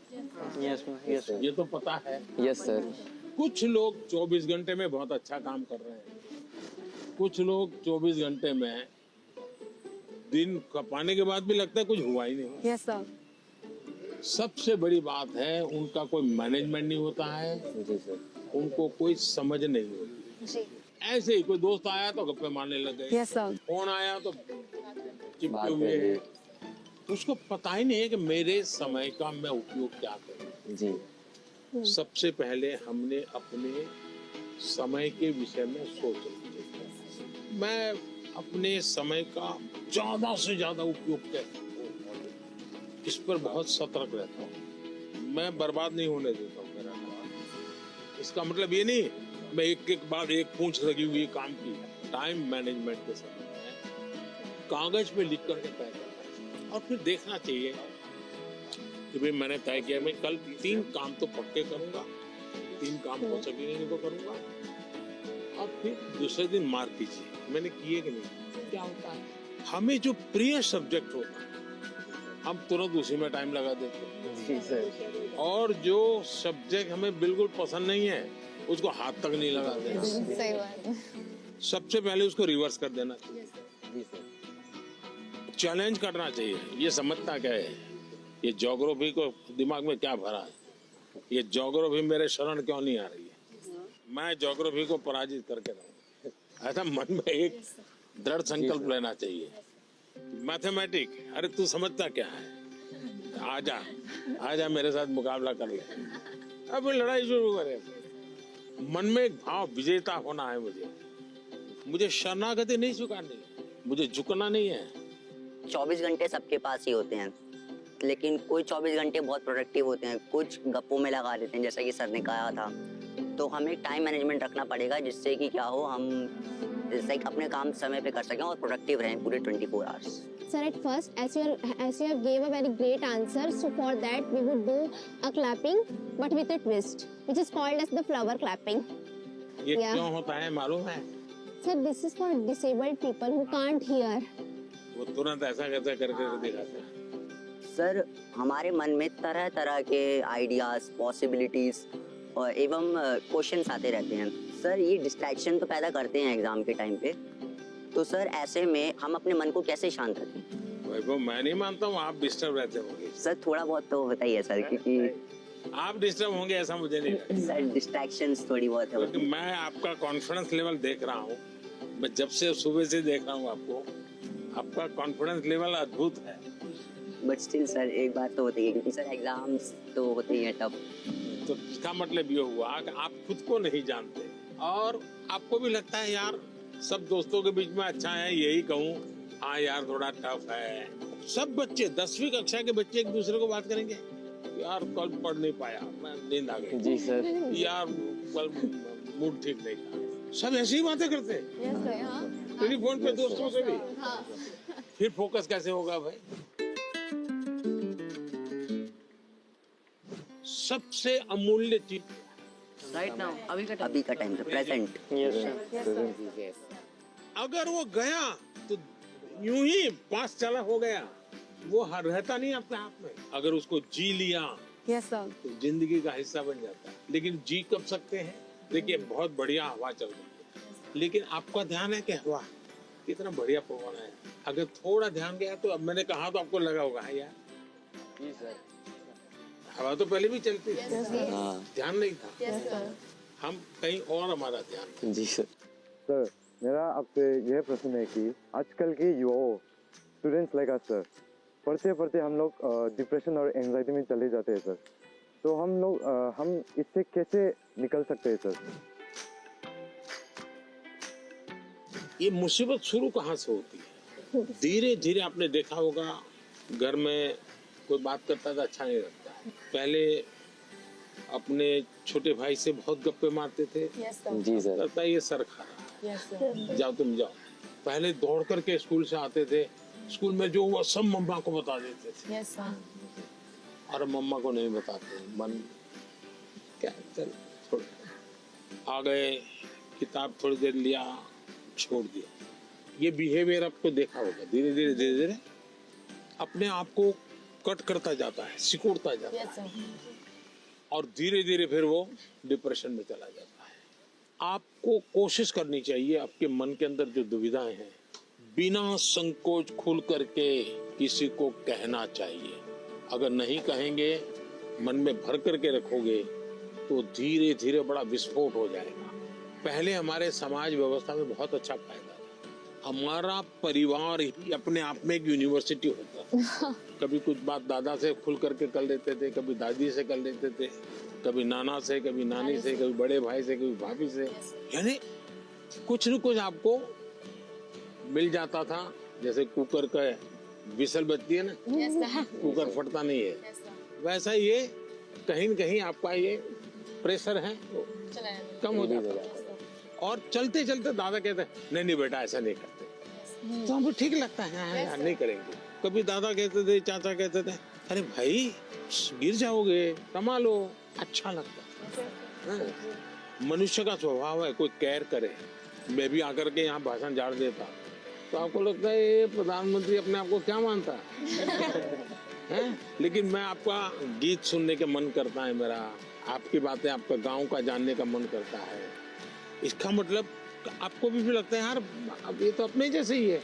यस ये तो पता है। Yes sir. कुछ लोग 24 घंटे में बहुत अच्छा काम कर रहे हैं, कुछ लोग 24 घंटे में दिन खपाने के बाद भी लगता है कुछ हुआ ही नहीं। Yes sir. सबसे बड़ी बात है उनका कोई मैनेजमेंट नहीं होता है। जी सर। उनको कोई समझ नहीं होती। जी। ऐसे ही कोई दोस्त आया तो गप्पे मारने लग गए। Yes sir. फोन आया तो चिपके हुए हैं। उसको पता ही नहीं है कि मेरे समय का मैं उपयोग क्या करूं। जी। सबसे पहले हमने अपने समय के विषय में सोचना चाहिए। मैं अपने समय का ज्यादा से ज्यादा उपयोग कैसे करूं, इस पर बहुत सतर्क रहता हूँ। मैं बर्बाद नहीं होने देता हूँ मेरा काम। इसका मतलब ये नहीं मैं एक बाद एक पूंछ लगी हुई काम की। टाइम मैनेजमेंट के समय में कागज पे लिख करके तय करना चाहिए और फिर देखना चाहिए कि भाई मैंने तय किया मैं कल 3 काम तो पक्के करूंगा, 3 काम हो सके नहीं तो करूंगा, और फिर दूसरे दिन मार्क कीजिए मैंने किए कि नहीं। क्या होता है हमें जो प्रिय सब्जेक्ट होता है हम तुरंत उसी में टाइम लगा देते हैं, और जो सब्जेक्ट हमें बिल्कुल पसंद नहीं है उसको हाथ तक नहीं लगाते। सही बात है। सबसे पहले उसको रिवर्स कर देना चाहिए, चैलेंज करना चाहिए। ये समझता क्या है, ये ज्योग्राफी को दिमाग में क्या भरा है, ये ज्योग्राफी मेरे शरण क्यों नहीं आ रही है, मैं ज्योग्राफी को पराजित करके रहूं। ऐसा मन में एक दृढ़ संकल्प लेना चाहिए। मैथमेटिक, अरे तू समझता क्या है, आजा आजा मेरे साथ मुकाबला कर ले, अब लड़ाई शुरू करें। मन में एक भाव विजेता होना है मुझे शरणागति नहीं स्वीकारनी, मुझे झुकना नहीं है। 24 घंटे सबके पास ही होते हैं, लेकिन कोई 24 घंटे बहुत प्रोडक्टिव होते हैं, कुछ गप्पों में लगा देते हैं, जैसा कि सर ने कहा था। तो हमें टाइम मैनेजमेंट रखना पड़ेगा, जिससे कि क्या हो, हम जैसे अपने काम समय पे कर सकें और प्रोडक्टिव रहें पूरे 24 hours. Sir, at first, as you have gave a very great answer, so for that we would do a clapping, but with a twist, which is called as the flower clapping. ये क्यों होता है मालूम है? Sir, this is for disabled people who can't hear. वो तुरंत ऐसा कैसे करके दिखाते हैं। सर, हमारे मन में तरह तरह के आइडियाज, पॉसिबिलिटीज और एवं क्वेश्चंस आते रहते हैं। सर, ये डिस्ट्रैक्शन तो पैदा करते हैं एग्जाम के टाइम पे, तो सर ऐसे में हम अपने मन को कैसे शांत रखें? वैभव, मैं नहीं मानता हूँ आप डिस्टर्ब रहते होंगे। सर, थोड़ा बहुत तो होता ही है सर, क्योंकि आप डिस्टर्ब होंगे ऐसा मुझे नहीं लगता। सर, डिस्ट्रैक्शंस थोड़ी बहुत है। क्योंकि मैं आपका कॉन्फिडेंस लेवल देख रहा हूँ, मैं जब से सुबह से देख रहा हूँ आपको, आपका कॉन्फिडेंस लेवल अद्भुत है। बट स्टिल सर, एक बात तो होती है, क्योंकि सर एग्जाम्स तो होते ही है टफ। तो इसका मतलब ये हुआ कि आप खुद को नहीं जानते और आपको भी लगता है यार सब दोस्तों के बीच में अच्छा है, यही कहूँ हाँ यार थोड़ा टफ है। सब बच्चे 10वीं कक्षा के बच्चे एक दूसरे को बात करेंगे, यार कल पढ़ नहीं पाया, मैं नींद आ गई। जी सर। यार कल मूड ठीक नहीं था, सब ऐसी ही बातें करते हैं टेलीफोन पे दोस्तों से भी। फिर फोकस कैसे होगा भाई? सबसे अमूल्य चीज राइट नाउ, अभी का टाइम, प्रेजेंट। अगर वो गया तो यूं ही पास चला हो गया, वो रहता नहीं अपने आप में। अगर उसको जी लिया तो जिंदगी का हिस्सा बन जाता है। लेकिन जी कब सकते हैं? देखिए बहुत बढ़िया हवा चल रही है, लेकिन आपका ध्यान है कि हवा कितना बढ़िया पवन है। अगर थोड़ा ध्यान गया तो, अब मैंने कहा तो आपको लगा होगा यार जी सर, हवा तो पहले भी चलती थी, ध्यान नहीं था। yes, हम कहीं और हमारा ध्यान था। जी सर। सर, मेरा आपसे यह प्रश्न है कि आजकल के युवाओं, स्टूडेंट्स लाइक अस सर, पढ़ते पढ़ते हम लोग डिप्रेशन और एंजाइटी में चले जाते हैं सर, तो हम इससे कैसे निकल सकते हैं सर? ये मुसीबत शुरू कहाँ से होती है? धीरे धीरे आपने देखा होगा, घर में कोई बात करता था अच्छा नहीं लगता, पहले अपने छोटे भाई से बहुत गप्पे मारते थे। जी सर। लगता है ये सर खा रहा है, जाओ तुम जाओ। पहले दौड़ करके स्कूल से आते थे, स्कूल में जो हुआ सब मम्मा को बता देते थे। और मम्मा को नहीं बताते, मन क्या चल छोड़, आ गए, किताब थोड़ी देर लिया, छोड़ दिया। ये बिहेवियर आपको देखा होगा, धीरे धीरे अपने आप को कट करता जाता है, सिकुड़ता जाता है, और धीरे धीरे फिर वो डिप्रेशन में चला जाता है। आपको कोशिश करनी चाहिए, आपके मन के अंदर जो दुविधाएं हैं, बिना संकोच खुल करके किसी को कहना चाहिए। अगर नहीं कहेंगे, मन में भर करके रखोगे, तो धीरे धीरे बड़ा विस्फोट हो जाएगा। पहले हमारे समाज व्यवस्था में बहुत अच्छा फायदा था, हमारा परिवार ही अपने आप में एक यूनिवर्सिटी होता था। कभी कुछ बात दादा से खुल करके कर लेते थे, कभी दादी से कर लेते थे, कभी नाना से, कभी नानी से, कभी बड़े भाई से, कभी भाभी से, यानी कुछ न कुछ आपको मिल जाता था। जैसे कुकर का विसल बजती है ना, कुकर फटता नहीं है, वैसा ये कहीं न कहीं आपका ये प्रेशर है वो कम हो जाता है। और चलते चलते दादा कहते हैं नहीं बेटा ऐसा नहीं करते, तो हमको ठीक लगता है, यार नहीं करेंगे। कभी दादा कहते थे, चाचा कहते थे, अरे भाई गिर जाओगे, कमा लो, अच्छा लगता है। मनुष्य का स्वभाव है, कोई केयर करे। मैं भी आकर के यहाँ भाषण झाड़ देता तो आपको लगता है ये प्रधानमंत्री अपने आप को क्या मानता है? लेकिन मैं आपका गीत सुनने के मन करता है मेरा, आपकी बातें, आपका गांव का जानने का मन करता है। इसका मतलब आपको भी लगता है यार अब ये तो अपने जैसे ही है,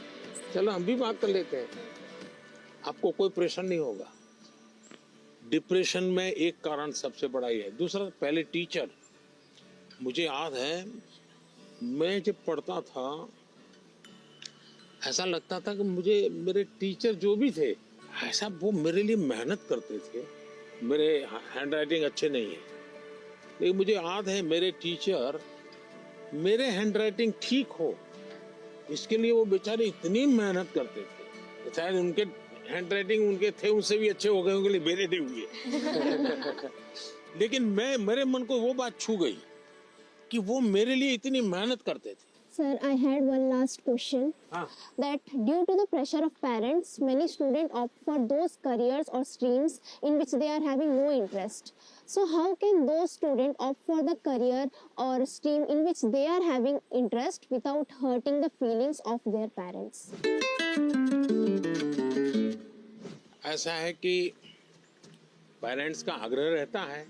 चलो हम भी बात कर लेते हैं। आपको कोई प्रेशर नहीं होगा। डिप्रेशन में एक कारण सबसे बड़ा ही है। दूसरा, पहले टीचर, मुझे याद है मैं जब पढ़ता था ऐसा लगता था कि मुझे मेरे टीचर जो भी थे ऐसा वो मेरे लिए मेहनत करते थे। मेरे हैंड राइटिंग अच्छे नहीं है, लेकिन मुझे याद है मेरे टीचर मेरे हैंड राइटिंग ठीक हो इसके लिए वो बेचारे इतनी मेहनत करते थे। शायद उनके हैंड राइटिंग उनके थे उनसे भी अच्छे हो गए होंगे, मेरे नहीं हुए। लेकिन मेरे मन को वो बात छू गई कि वो मेरे लिए इतनी मेहनत करते थे। Sir, I had one last question. That due to the pressure of parents, many students opt for those careers or streams in which they are having no interest. So how can those students opt for the career or stream in which they are having interest without hurting the feelings of their parents? ऐसा है कि parents का आग्रह रहता है,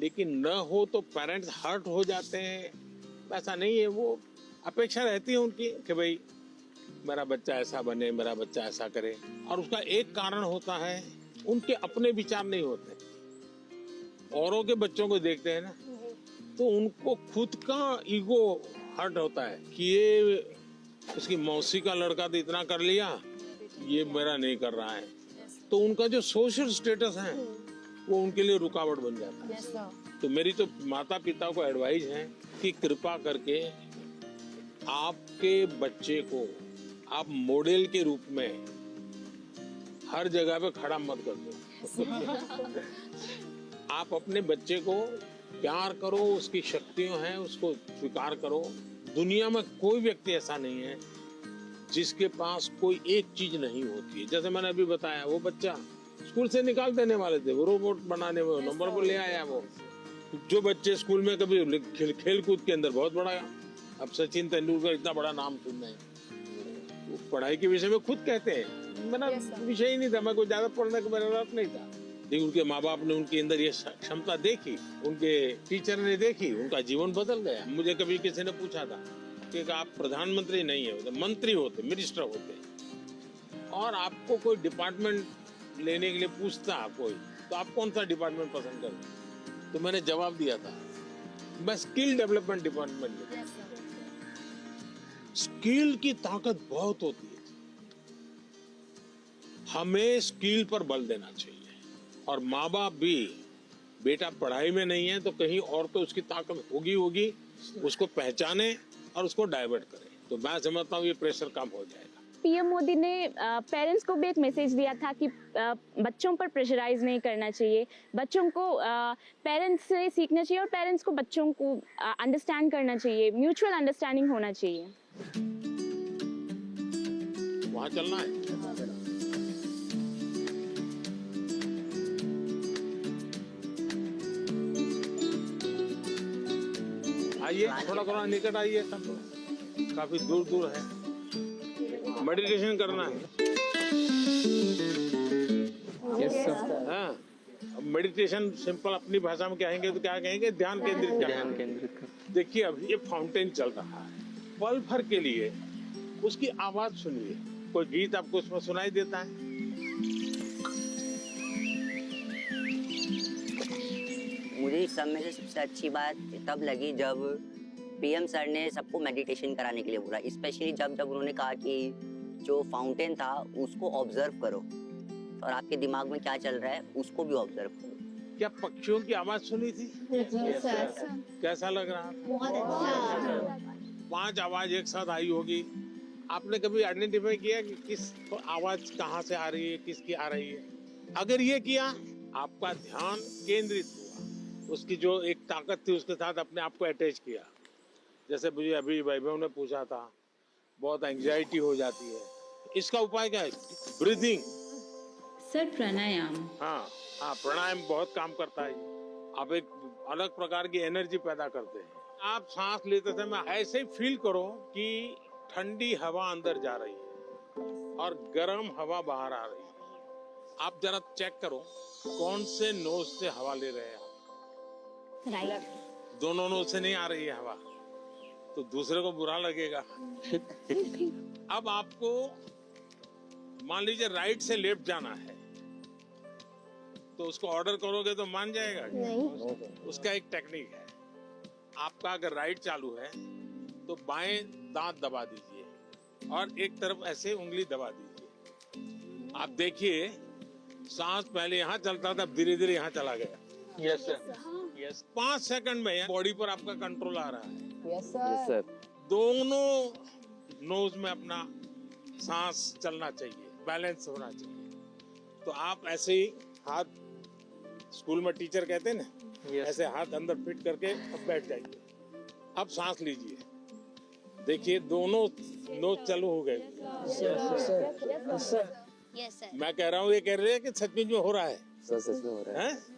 लेकिन न हो तो पेरेंट्स हर्ट हो जाते हैं। ऐसा नहीं है, वो अपेक्षा रहती है उनकी कि भाई मेरा बच्चा ऐसा बने, मेरा बच्चा ऐसा करे। और उसका एक कारण होता है उनके अपने विचार नहीं होते। औरों के बच्चों को देखते हैं ना, तो उनको खुद का ईगो हर्ट होता है कि ये उसकी मौसी का लड़का तो इतना कर लिया, ये मेरा नहीं कर रहा है। तो उनका जो सोशल स्टेटस है वो उनके लिए रुकावट बन जाता है। तो मेरी तो माता पिता को एडवाइस है कि कृपा करके आपके बच्चे को आप मॉडल के रूप में हर जगह पे खड़ा मत कर दो। आप अपने बच्चे को प्यार करो, उसकी शक्तियां हैं उसको स्वीकार करो। दुनिया में कोई व्यक्ति ऐसा नहीं है जिसके पास कोई एक चीज नहीं होती है। जैसे मैंने अभी बताया, वो बच्चा स्कूल से निकाल देने वाले थे, वो रोबोट बनाने में नंबर पर ले आया। वो जो बच्चे स्कूल में कभी खेल कूद के अंदर बहुत बड़ा, अब सचिन तेंदुलकर इतना बड़ा नाम सुन रहे हैं, वो पढ़ाई के विषय में खुद कहते हैं मेरा विषय ही नहीं था, मैं कोई ज्यादा पढ़ने का मेरा रस नहीं था। लेकिन उनके माँ बाप ने उनके अंदर ये क्षमता देखी, उनके टीचर ने देखी, उनका जीवन बदल गया। मुझे कभी किसी ने पूछा था कि आप प्रधानमंत्री नहीं है, मंत्री होते, मिनिस्टर होते, और आपको कोई डिपार्टमेंट लेने के लिए पूछता कोई, तो आप कौन सा डिपार्टमेंट पसंद करें? तो मैंने जवाब दिया था मैं स्किल डेवलपमेंट डिपार्टमेंट लेता। स्किल की ताकत बहुत होती है, हमें स्किल पर बल देना चाहिए। और माँ बाप भी, बेटा पढ़ाई में नहीं है तो कहीं और तो उसकी ताकत होगी, उसको पहचाने और उसको डाइवर्ट करे, तो मैं समझता हूँ ये प्रेशर कम हो जाएगा। पीएम मोदी ने पेरेंट्स को भी एक मैसेज दिया था कि बच्चों पर प्रेशराइज नहीं करना चाहिए, बच्चों को पेरेंट्स से सीखना चाहिए और पेरेंट्स को बच्चों को अंडरस्टैंड करना चाहिए, म्यूचुअल अंडरस्टैंडिंग होना चाहिए। वहाँ चलना है। आइए थोड़ा निकट आइए, सब काफी दूर दूर है, मेडिटेशन करना है। हाँ, मेडिटेशन सिंपल अपनी भाषा में कहेंगे तो क्या कहेंगे? ध्यान केंद्रित। देखिए अभी ये फाउंटेन चल रहा है, पल भर के लिए उसकी आवाज सुनिए। कोई गीत आपको उसमें सुनाई देता है? मुझे इस सब में से सबसे अच्छी बात तब लगी जब पीएम सर ने सबको मेडिटेशन कराने के लिए बोला, स्पेशली जब उन्होंने कहा कि जो फाउंटेन था उसको ऑब्जर्व करो और आपके दिमाग में क्या चल रहा है उसको भी ऑब्जर्व करो। क्या पक्षियों की आवाज सुनी थी? कैसा लग रहा? बहुत अच्छा। 5 आवाज एक साथ आई होगी। आपने कभी आइडेंटिफाई किया कि किस आवाज कहाँ से आ रही है, किसकी आ रही है? अगर ये किया, आपका ध्यान केंद्रित हुआ, उसकी जो एक ताकत थी उसके साथ अपने आप को अटैच किया। जैसे मुझे अभी वैभव ने पूछा था, बहुत एंजाइटी हो जाती है, इसका उपाय क्या है? ब्रीदिंग। सर प्राणायाम। हाँ, प्राणायाम बहुत काम करता है। आप एक अलग प्रकार की एनर्जी पैदा करते हैं। आप सांस लेते समय ऐसे ही फील करो कि ठंडी हवा अंदर जा रही है और गर्म हवा बाहर आ रही है। आप जरा चेक करो कौन से नोज से हवा ले रहे हैं आप। राइट। दोनों नोज से नहीं आ रही है हवा तो दूसरे को बुरा लगेगा। अब आपको मान लीजिए राइट से लेफ्ट जाना है तो उसको ऑर्डर करोगे तो मान जाएगा? नहीं। उसका एक टेक्निक है, आपका अगर राइट चालू है तो बाएं दांत दबा दीजिए और एक तरफ ऐसे उंगली दबा दीजिए। आप देखिए सांस पहले यहाँ चलता था, धीरे धीरे यहाँ चला गया। Yes sir, yes. 5 सेकंड में बॉडी पर आपका कंट्रोल आ रहा है। Yes sir. दोनों नोज में अपना सांस चलना चाहिए, बैलेंस होना चाहिए। तो आप ऐसे ही हाथ, स्कूल में टीचर कहते हैं ना, ऐसे हाथ अंदर फिट करके अब बैठ जाइए। अब सांस लीजिए, देखिए दोनों नोज चालू हो गए। मैं कह रहा हूँ, ये कह रहे हैं कि सचमुच में हो रहा है। सच में हो रहा है।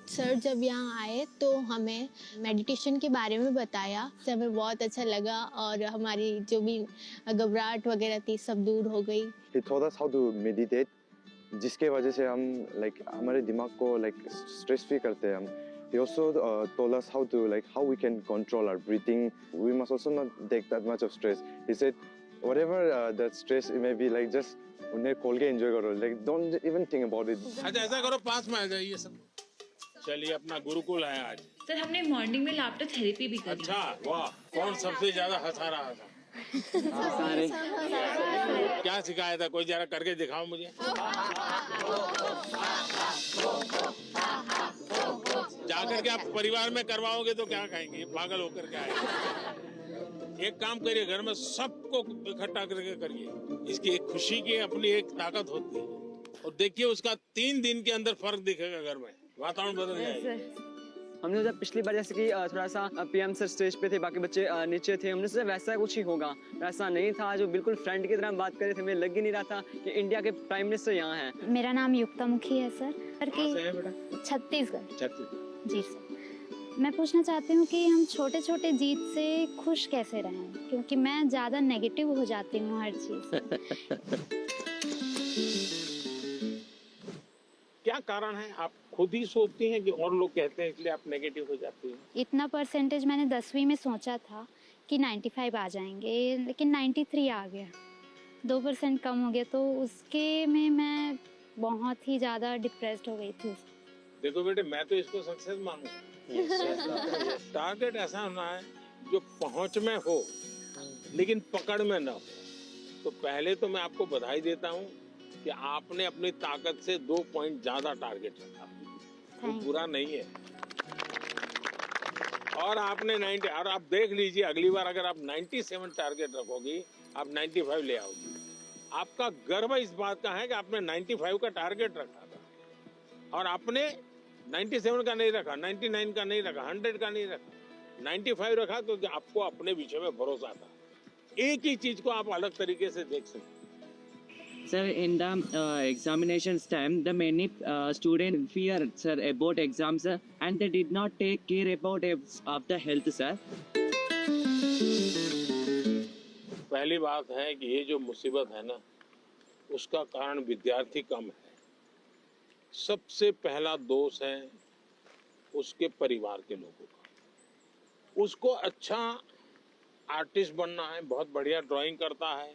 सर जब यहाँ आए तो हमें मेडिटेशन के बारे में बताया, तो हमें बहुत अच्छा लगा और हमारी जो भी घबराहट वगैरह थी सब दूर हो गई। He taught us how to meditate, जिसके वजह से हम हमारे दिमाग को स्ट्रेस फ्री करते हैं हम। He also told us how we can control our breathing. We must also not take that much of stress. He said, whatever that stress it may be, just उन्हें खोल के एंजॉय करो, don't even think about it. अच्छा ऐसा करो, पास में आ जाइए सब। चलिए, अपना गुरुकुल है आज। सर हमने मॉर्निंग में लाफ्टर थेरेपी भी करी। अच्छा, वाह। कौन सबसे ज्यादा हंसा रहा था? क्या सिखाया था? कोई जरा करके दिखाओ मुझे। जाकर के आप परिवार में करवाओगे तो क्या कहेंगे, पागल होकर के आए। एक काम करिए, घर में सबको इकट्ठा करके करिए। इसकी एक खुशी की अपनी एक ताकत होती है, और देखिए उसका 3 दिन के अंदर फर्क दिखेगा, घर में वातावरण बदल जाएगा। हमने सोचा पिछली बार जैसे कि थोड़ा सा पीएम सर स्टेज पे थे, बाकी बच्चे नीचे थे, हमने सोचा वैसा कुछ ही होगा। वैसा नहीं था, जो बिल्कुल फ्रेंड की तरह बात कर रहे थे। हमें लग ही नहीं रहा था कि इंडिया के प्राइम मिनिस्टर यहाँ हैं। मेरा नाम युक्ता मुखी है सर। छत्तीसगढ़। जी सर। मैं पूछना चाहती हूँ कि हम छोटे छोटे जीत से खुश कैसे रहें, क्योंकि मैं ज़्यादा नेगेटिव हो जाती हूँ हर चीज़। क्या कारण है? आप खुद ही सोचती हैं कि और लोग कहते हैं इसलिए आप नेगेटिव हो जाती हैं? इतना परसेंटेज मैंने 10वीं में सोचा था कि 95 आ जाएंगे, लेकिन 93 आ गया। 2% कम हो गया, तो उसके में मैं बहुत ही ज़्यादा डिप्रेस्ड हो गई थी। देखो बेटे, मैं तो इसको सक्सेस मानूंगा। टारगेट ऐसा होना है जो पहुंच में हो लेकिन पकड़ में न हो। तो पहले तो मैं आपको बधाई देता हूं कि आपने अपनी ताकत से 2 पॉइंट ज्यादा टारगेट रखा, वो बुरा नहीं है। और आपने 90, और आप देख लीजिए अगली बार अगर आप 97 टारगेट रखोगी, आप 95 ले आओगी। आपका गर्व इस बात का है कि आपने 95 का टारगेट रखा था, और आपने 97 का नहीं रखा, 99 का नहीं रखा, 100 का नहीं रखा, 95 रखा, क्योंकि आपको अपने विषय में भरोसा था। एक ही चीज को आप अलग तरीके से देख सकते। Sir, in the examinations time, the many students fear, sir, about exams, sir, and they did not take care about of the health, sir. पहली बात है कि ये जो मुसीबत है ना, उसका कारण विद्यार्थी कम है। सबसे पहला दोष है उसके परिवार के लोगों का। उसको अच्छा आर्टिस्ट बनना है, बहुत बढ़िया ड्राइंग करता है,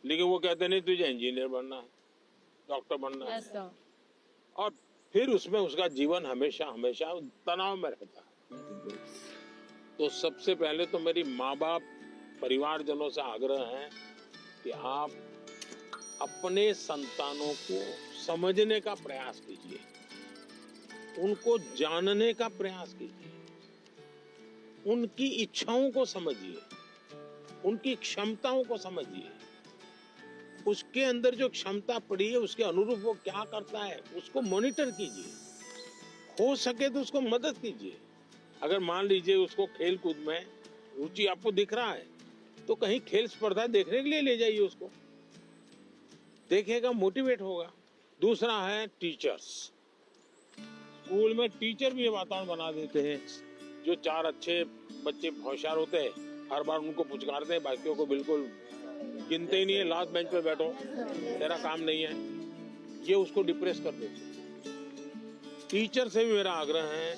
लेकिन वो कहते नहीं तुझे इंजीनियर बनना है, डॉक्टर बनना है, और फिर उसमें उसका जीवन हमेशा हमेशा तनाव में रहता है। तो सबसे पहले तो मेरी माँ बाप, परिवारजनों से आग्रह है कि आप अपने संतानों को समझने का प्रयास कीजिए, उनको जानने का प्रयास कीजिए, उनकी इच्छाओं को समझिए, उनकी क्षमताओं को समझिए, उसके अंदर जो क्षमता पड़ी है उसके अनुरूप वो क्या करता है उसको मॉनिटर कीजिए, हो सके तो उसको मदद कीजिए। अगर मान लीजिए उसको खेल कूद में रुचि आपको दिख रहा है तो कहीं खेल स्पर्धा देखने के लिए ले जाइए, उसको देखेगा, मोटिवेट होगा। दूसरा है टीचर्स। स्कूल में टीचर भी ये वातावरण बना देते हैं, जो 4 अच्छे बच्चे होशियार होते हैं हर बार उनको पुचकारते हैं, बाकियों को बिल्कुल गिनते ही नहीं है, लास्ट बेंच पे बैठो, तेरा काम नहीं है, ये उसको डिप्रेस कर देते हैं। टीचर से भी मेरा आग्रह है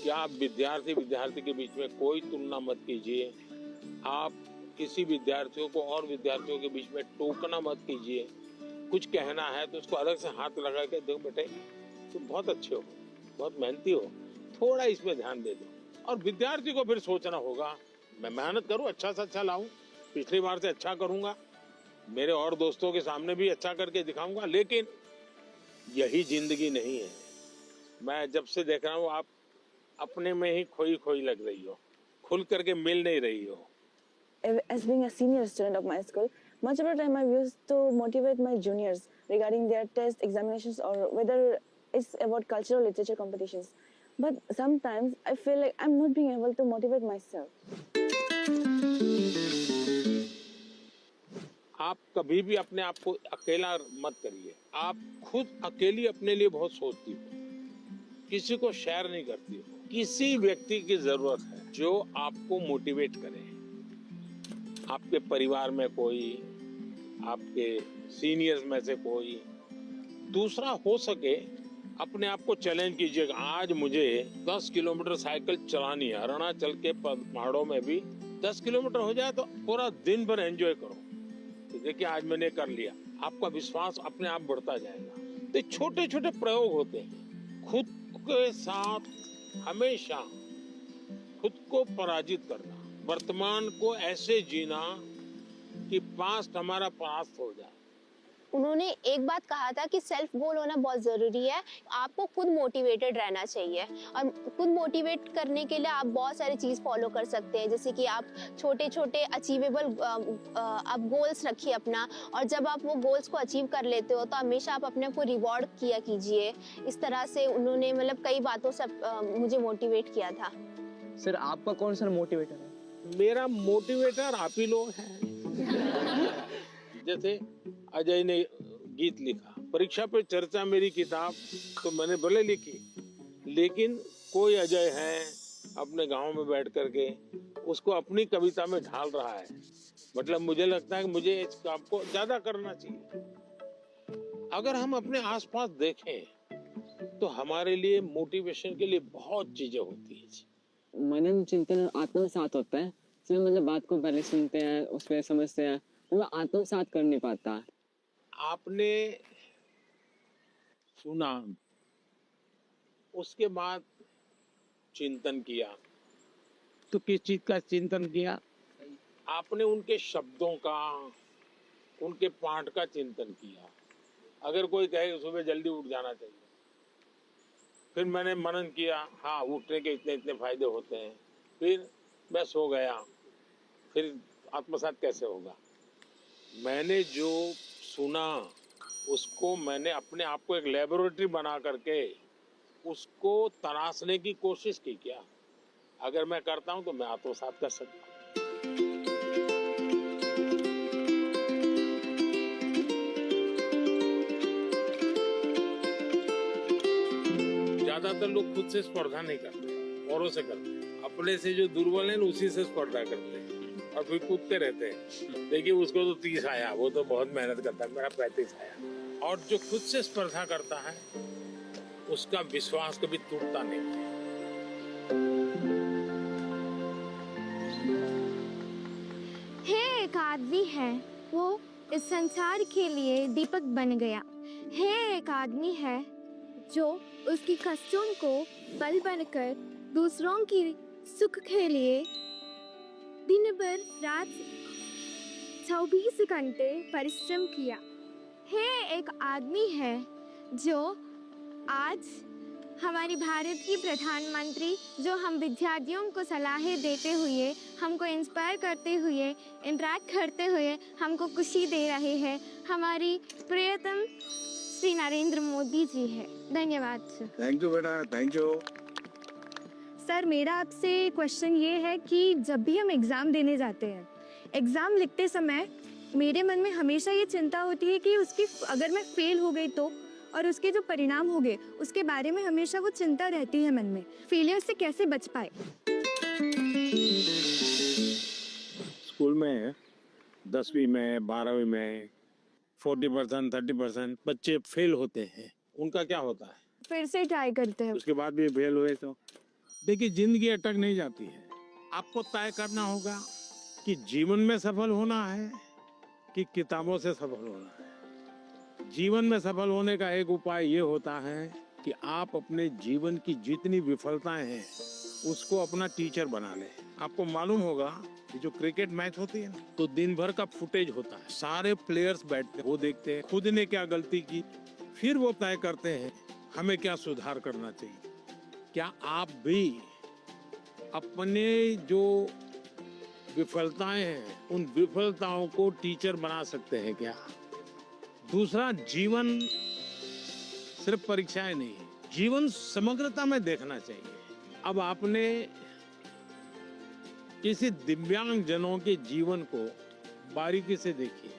कि आप विद्यार्थी के बीच में कोई तुलना मत कीजिए, आप किसी विद्यार्थियों को और विद्यार्थियों के बीच में टोकना मत कीजिए। कुछ कहना है तो उसको अलग से हाथ लगा के, देखो बेटे तुम बहुत अच्छे हो, बहुत मेहनती हो, थोड़ा इसमें ध्यान दे दो। और विद्यार्थी को फिर सोचना होगा, मैं मेहनत करूं, अच्छा से अच्छा लाऊं, पिछली बार से अच्छा करूंगा, मेरे और दोस्तों के सामने भी अच्छा करके दिखाऊंगा, लेकिन यही जिंदगी नहीं है। मैं जब से देख रहा हूँ आप अपने में ही खोई खोई लग रही हो, खुल करके मिल नहीं रही हो। As being a senior student of my school, much of the time I used to motivate my juniors regarding their test examinations or whether it's about cultural literature competitions. But sometimes I feel like I'm not being able to motivate myself. आप कभी भी अपने आप को अकेला मत करिए। आप खुद अकेली अपने लिए बहुत सोचती हो, किसी को शेयर नहीं करती हो। किसी व्यक्ति की जरूरत है जो आपको मोटिवेट करे। आपके परिवार में कोई, आपके सीनियर्स में से कोई, दूसरा हो सके अपने आप को चैलेंज कीजिएगा। आज मुझे 10 किलोमीटर साइकिल चलानी है, अरुणाचल के पहाड़ों में भी 10 किलोमीटर हो जाए तो पूरा दिन भर एंजॉय करो। तो देखिए आज मैंने कर लिया, आपका विश्वास अपने आप बढ़ता जाएगा। तो छोटे छोटे प्रयोग होते हैं। खुद के साथ हमेशा खुद को पराजित करना, वर्तमान को ऐसे जीना कि पास्ट हमारा पास्ट हो जाए। उन्होंने एक बात कहा था कि सेल्फ गोल होना बहुत ज़रूरी है। आपको खुद मोटिवेटेड रहना चाहिए और खुद मोटिवेट करने के लिए आप बहुत सारी चीज़ फॉलो कर सकते हैं, जैसे कि आप छोटे छोटे अचीवेबल आप गोल्स रखिए अपना, और जब आप वो गोल्स को अचीव कर लेते हो तो हमेशा आप अपने आप को रिवॉर्ड किया कीजिए। इस तरह से उन्होंने मतलब कई बातों से मुझे मोटिवेट किया था। सर आपका कौन सा मोटिवेटर है? मेरा मोटिवेटर आप ही लोग हैं। जैसे अजय ने गीत लिखा, परीक्षा पे चर्चा मेरी किताब, तो मैंने भले लिखी, लेकिन कोई अजय है अपने गांव में बैठ करके उसको अपनी कविता में ढाल रहा है। मतलब मुझे लगता है कि मुझे इस काम को ज्यादा करना चाहिए। अगर हम अपने आसपास देखें तो हमारे लिए मोटिवेशन के लिए बहुत चीजें होती है। मनन चिंतन आत्मसात होता है, इसमें मतलब बात को पहले सुनते हैं, उसमें समझते हैं, वो आत्मसात कर नहीं पाता। आपने सुना, उसके बाद चिंतन किया, तो किस चीज का चिंतन किया? आपने उनके शब्दों का, उनके पाठ का चिंतन किया। अगर कोई कहे सुबह जल्दी उठ जाना चाहिए, फिर मैंने मनन किया, हाँ उठने के इतने इतने फायदे होते हैं, फिर मैं सो गया, फिर आत्मसात कैसे होगा? मैंने जो सुना उसको मैंने अपने आप को एक लेबोरेटरी बना करके उसको तराशने की कोशिश की। क्या अगर मैं करता हूं तो मैं आत्मसात कर सकता हूं। ज्यादातर लोग खुद से स्पर्धा नहीं करते, औरों से करते हैं। अपने से जो दुर्बल है उसी से स्पर्धा करते हैं और फिर कूदते रहते हैं। देखिए उसको तो 30 आया, वो तो बहुत मेहनत करता है, मेरा 35 आया। और जो खुद से स्पर्धा करता है उसका विश्वास कभी टूटता नहीं। है एक आदमी है, वो इस संसार के लिए दीपक बन गया। है एक आदमी है जो उसकी कष्टों को बल बनकर दूसरों की सुख के लिए दिन भर रात 24 घंटे परिश्रम किया। है एक आदमी है जो आज हमारी भारत की प्रधानमंत्री, जो हम विद्यार्थियों को सलाहें देते हुए, हमको इंस्पायर करते हुए, इंटरेक्ट करते हुए हमको खुशी दे रहे हैं, हमारी प्रियतम श्री नरेंद्र मोदी जी है। धन्यवाद सर। थैंक यू बेटा, थैंक यू। सर मेरा आपसे क्वेश्चन ये है कि जब भी हम एग्ज़ाम देने जाते हैं, एग्ज़ाम लिखते समय मेरे मन में हमेशा ये चिंता होती है कि उसकी अगर मैं फेल हो गई तो, और उसके जो परिणाम हो गए उसके बारे में हमेशा वो चिंता रहती है मन में। फेलियर से कैसे बच पाए? स्कूल में 10वीं में 12वीं में 40% 30% बच्चे फेल होते हैं। उनका क्या होता है? फिर से ट्राई करते हैं। उसके बाद भी फेल हुए तो देखिए जिंदगी अटक नहीं जाती है। आपको तय करना होगा कि जीवन में सफल होना है कि किताबों से सफल होना है। जीवन में सफल होने का एक उपाय ये होता है कि आप अपने जीवन की जितनी विफलताएं हैं उसको अपना टीचर बना लें। आपको मालूम होगा कि जो क्रिकेट मैच होती है ना, तो दिन भर का फुटेज होता है, सारे प्लेयर्स बैठते हैं, वो देखते हैं खुद ने क्या गलती की, फिर वो तय करते हैं हमें क्या सुधार करना चाहिए। क्या आप भी अपने जो विफलताएं हैं उन विफलताओं को टीचर बना सकते हैं क्या? दूसरा, जीवन सिर्फ परीक्षाएं नहीं, जीवन समग्रता में देखना चाहिए। अब आपने किसी दिव्यांग जनों के जीवन को बारीकी से देखिए।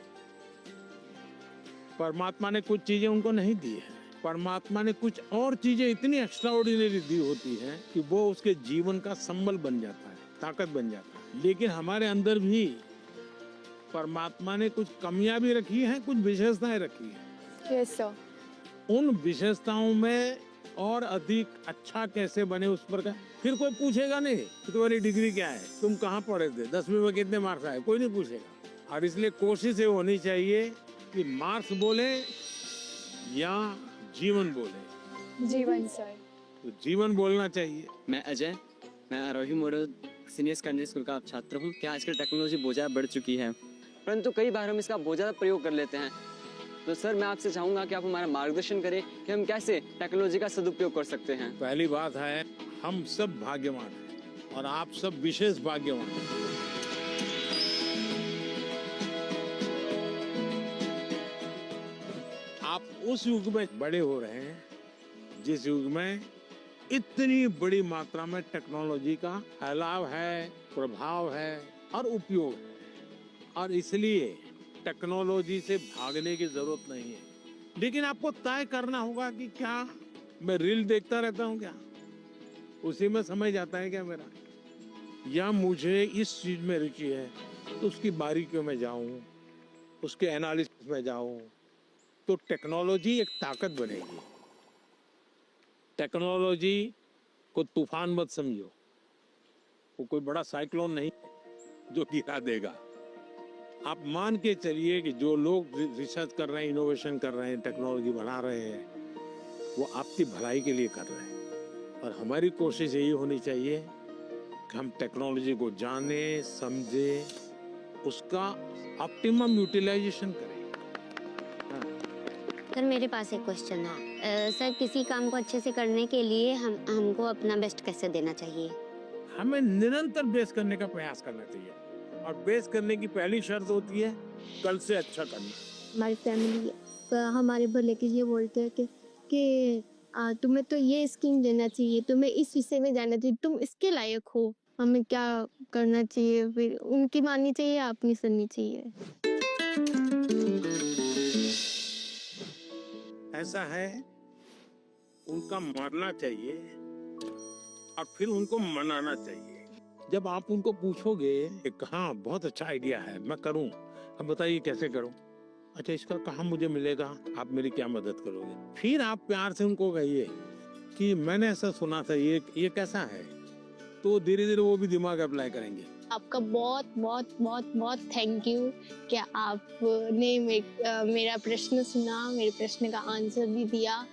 परमात्मा ने कुछ चीजें उनको नहीं दी है, परमात्मा ने कुछ और चीजें इतनी एक्स्ट्राऑर्डिनरी दी होती हैं कि वो उसके जीवन का संबल बन जाता है, ताकत बन जाता है। लेकिन हमारे अंदर भी परमात्मा ने कुछ कमियां भी रखी हैं, कुछ विशेषताएं रखी हैं। Yes sir. उन विशेषताओं में और अधिक अच्छा कैसे बने उस पर का फिर कोई पूछेगा नहीं कि तुम्हारी डिग्री क्या है, तुम कहाँ पढ़े थे, 10वीं में कितने मार्क्स आए, कोई नहीं पूछेगा। और इसलिए कोशिश ये होनी चाहिए कि मार्क्स बोले या जीवन बोले। जीवन सर। तो जीवन बोलना चाहिए। मैं अजय, मैं आरोही मॉडल सीनियर सेकेंडरी स्कूल का छात्र हूँ। क्या आजकल टेक्नोलॉजी बहुत ज़्यादा बढ़ चुकी है, परंतु कई बार हम इसका बहुत ज़्यादा प्रयोग कर लेते हैं। तो सर मैं आपसे चाहूँगा कि आप हमारा मार्गदर्शन करें कि हम कैसे टेक्नोलॉजी का सदुपयोग कर सकते हैं। पहली बात है, हम सब भाग्यवान हैं और आप सब विशेष भाग्यवान हैं। आप उस युग में बड़े हो रहे हैं जिस युग में इतनी बड़ी मात्रा में टेक्नोलॉजी का फैलाव है, प्रभाव है और उपयोग है, और इसलिए टेक्नोलॉजी से भागने की जरूरत नहीं है। लेकिन आपको तय करना होगा कि क्या मैं रील देखता रहता हूँ, क्या उसी में समय जाता है क्या मेरा, या मुझे इस चीज में रुचि है तो उसकी बारीकियों में जाऊं, उसके एनालिसिस में जाऊं, तो टेक्नोलॉजी एक ताकत बनेगी। टेक्नोलॉजी को तूफान मत समझो, वो कोई बड़ा साइक्लोन नहीं जो गिरा देगा। आप मान के चलिए कि जो लोग रिसर्च कर रहे हैं, इनोवेशन कर रहे हैं, टेक्नोलॉजी बना रहे हैं, वो आपकी भलाई के लिए कर रहे हैं। और हमारी कोशिश यही होनी चाहिए कि हम टेक्नोलॉजी को जाने, समझे, उसका ऑप्टिमम यूटिलाइजेशन करें। सर मेरे पास एक क्वेश्चन है। सर किसी काम को अच्छे से करने के लिए हमको अपना बेस्ट कैसे देना चाहिए? हमें निरंतर बेस्ट करने का प्रयास करना चाहिए, और बेस्ट करने की पहली शर्त होती है कल से अच्छा करना। हमारी फैमिली हमारे भले के ये बोलते हैं कि तुम्हें तो ये स्कीम लेना चाहिए, तुम्हें इस विषय में जाना चाहिए, तुम इसके लायक हो, हमें क्या करना चाहिए? फिर उनकी माननी चाहिए या अपनी सुननी चाहिए? ऐसा है, उनका मानना चाहिए और फिर उनको मनाना चाहिए। जब आप उनको पूछोगे कि हाँ बहुत अच्छा आइडिया है, मैं करूं, अब बताइए कैसे करूं, अच्छा इसका कहाँ मुझे मिलेगा, आप मेरी क्या मदद करोगे? फिर आप प्यार से उनको कहिए कि मैंने ऐसा सुना था, ये कैसा है, तो धीरे धीरे वो भी दिमाग अप्लाई करेंगे। आपका बहुत बहुत बहुत बहुत थैंक यू कि आपने मेरा प्रश्न सुना, मेरे प्रश्न का आंसर भी दिया,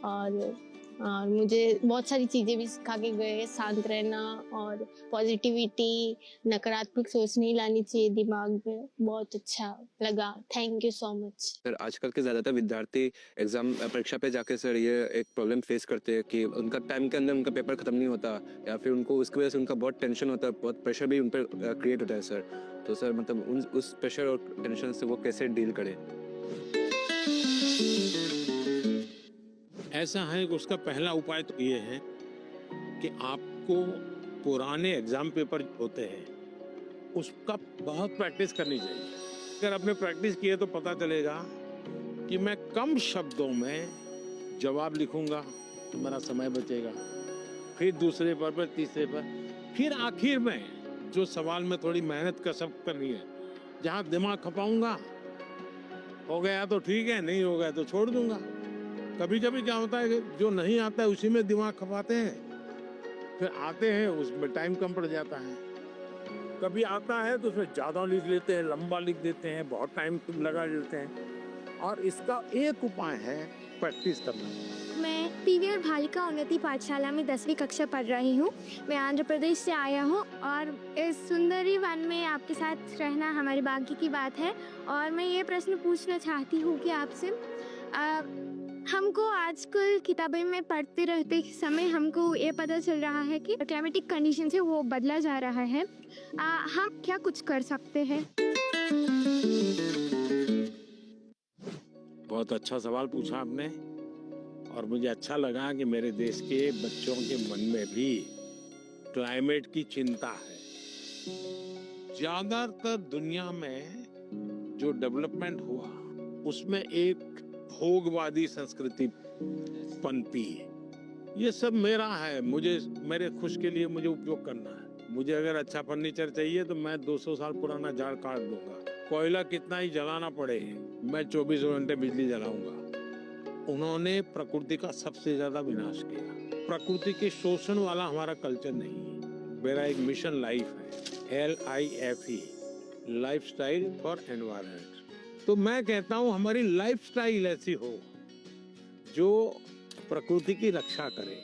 और मुझे बहुत सारी चीज़ें भी सिखा के गए, शांत रहना और पॉजिटिविटी, नकारात्मक सोच नहीं लानी चाहिए दिमाग में। बहुत अच्छा लगा, thank you so much. Sir आजकल के ज़्यादातर विद्यार्थी एग्जाम परीक्षा पे जाके सर ये एक प्रॉब्लम फेस करते हैं कि उनका टाइम के अंदर उनका पेपर ख़त्म नहीं होता, या फिर उनको उसकी वजह से उनका बहुत टेंशन होता है, बहुत प्रेशर भी उन पर क्रिएट होता है सर। तो सर मतलब उस प्रेशर और टेंशन से वो कैसे डील करें? ऐसा है कि उसका पहला उपाय तो ये है कि आपको पुराने एग्जाम पेपर होते हैं उसका बहुत प्रैक्टिस करनी चाहिए। अगर आपने प्रैक्टिस की है तो पता चलेगा कि मैं कम शब्दों में जवाब लिखूंगा तो मेरा समय बचेगा, फिर दूसरे पर तीसरे पर, फिर आखिर में जो सवाल में थोड़ी मेहनत कसरत करनी है, जहाँ दिमाग खपाऊंगा, हो गया तो ठीक है, नहीं हो गया तो छोड़ दूंगा। कभी कभी क्या होता है कि जो नहीं आता है उसी में दिमाग खपाते हैं, फिर आते हैं उसमें टाइम कम पड़ जाता है। कभी आता है तो उसमें ज़्यादा लिख लेते हैं, लंबा लिख देते हैं, बहुत टाइम लगा लेते हैं। और इसका एक उपाय है प्रैक्टिस करना। मैं पीवीआर बालिका उन्नति पाठशाला में 10वीं कक्षा पढ़ रही हूँ। मैं आंध्र प्रदेश से आया हूँ और इस सुंदरी वन में आपके साथ रहना हमारे भाग्य की बात है। और मैं ये प्रश्न पूछना चाहती हूँ कि आपसे हमको आजकल किताबें में पढ़ते रहते समय हमको ये पता चल रहा है कि क्लाइमेटिक कंडीशन है वो बदला जा रहा है। हम क्या कुछ कर सकते हैं? बहुत अच्छा सवाल पूछा आपने और मुझे अच्छा लगा कि मेरे देश के बच्चों के मन में भी क्लाइमेट की चिंता है। ज्यादातर दुनिया में जो डेवलपमेंट हुआ उसमें एक भोगवादी संस्कृति पनपी है। ये सब मेरा है, मुझे मेरे खुश के लिए मुझे उपयोग करना है। मुझे अगर अच्छा फर्नीचर चाहिए तो मैं 200 साल पुराना झाड़ काट दूंगा। कोयला कितना ही जलाना पड़े मैं 24 घंटे बिजली जलाऊंगा। उन्होंने प्रकृति का सबसे ज्यादा विनाश किया। प्रकृति के शोषण वाला हमारा कल्चर नहीं है। मेरा एक मिशन लाइफ है, LIFE, लाइफस्टाइल फॉर एनवायरनमेंट। तो मैं कहता हूँ हमारी लाइफस्टाइल ऐसी हो जो प्रकृति की रक्षा करे,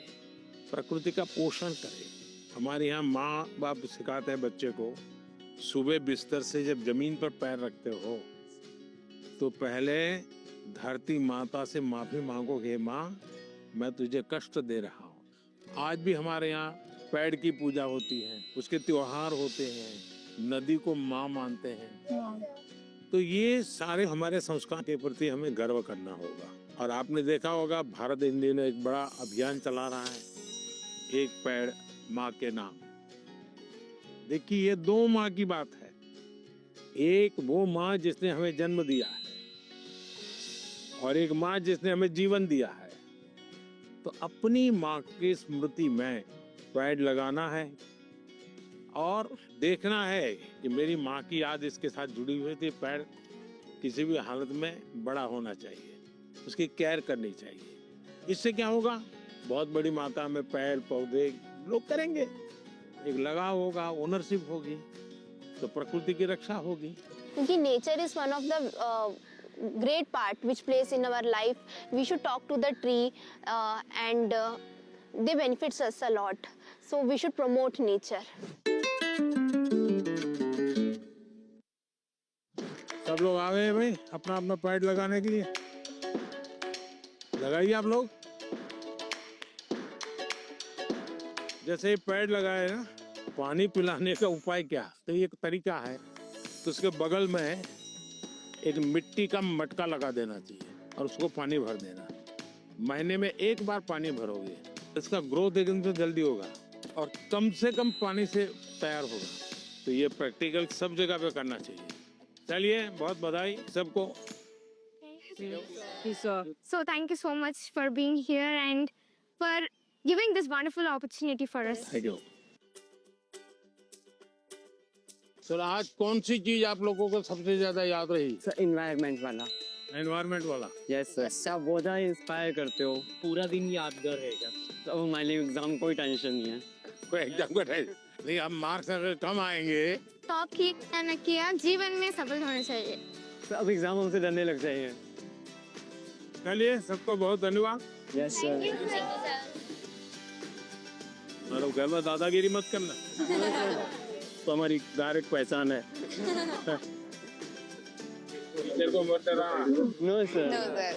प्रकृति का पोषण करे। हमारे यहाँ माँ बाप सिखाते हैं बच्चे को, सुबह बिस्तर से जब जमीन पर पैर रखते हो तो पहले धरती माता से माफी मांगोगे, माँ मैं तुझे कष्ट दे रहा हूँ। आज भी हमारे यहाँ पेड़ की पूजा होती है, उसके त्योहार होते हैं, नदी को माँ मानते हैं। तो ये सारे हमारे संस्कार के प्रति हमें गर्व करना होगा। और आपने देखा होगा भारत इन दिनों एक बड़ा अभियान चला रहा है, एक पेड़ माँ के नाम। देखिए ये दो माँ की बात है। एक वो माँ जिसने हमें जन्म दिया है और एक माँ जिसने हमें जीवन दिया है। तो अपनी माँ की स्मृति में पेड़ लगाना है और देखना है कि मेरी माँ की याद इसके साथ जुड़ी हुई थी। पेड़ किसी भी हालत में बड़ा होना चाहिए, उसकी केयर करनी चाहिए। इससे क्या होगा, बहुत बड़ी मात्रा में पेड़ पौधे लोग करेंगे, एक लगाव होगा, ओनरशिप होगी, तो प्रकृति की रक्षा होगी। क्योंकि nature is one of the great part which plays in our life. We should talk to the tree and they benefits us a lot. So we should promote nature. सब लोग आ गए भाई अपना अपना पेड़ लगाने के लिए। लगाइए आप लोग। जैसे पेड़ लगाए ना, पानी पिलाने का उपाय क्या? तो ये एक तरीका है। तो उसके बगल में एक मिट्टी का मटका लगा देना चाहिए और उसको पानी भर देना। महीने में एक बार पानी भरोगे, इसका ग्रोथ एकदम से जल्दी होगा और कम से कम पानी से तैयार होगा। तो ये प्रैक्टिकल सब जगह पे करना चाहिए। चलिए, बहुत बधाई सबको। So thank you so much for being here and for giving this wonderful opportunity for us. Thank you. Sir आज कौन सी चीज आप लोगों को सबसे ज्यादा याद रही? सर इन्वायरमेंट वाला। एनवायरमेंट वाला? Yes sir. आप बहुत ज़्यादा इंस्पायर करते हो, पूरा दिन यादगार रहेगा। तो हमारे लिए एग्जाम कोई टेंशन नहीं है। कोई एग्जाम का टेंशन नहीं। अब मार्क्स अगर कम आएंगे तो आप ठीक न किया, जीवन में सफल होना चाहिए। तो अब एग्जाम हमसे डरने लग जाएंगे। चलिए, सबको बहुत धन्यवाद। Yes sir. और घर में दादागिरी मत करना। तो हमारी डायरेक्ट पहचान है। टीचर को मत डराना। No sir. No, sir.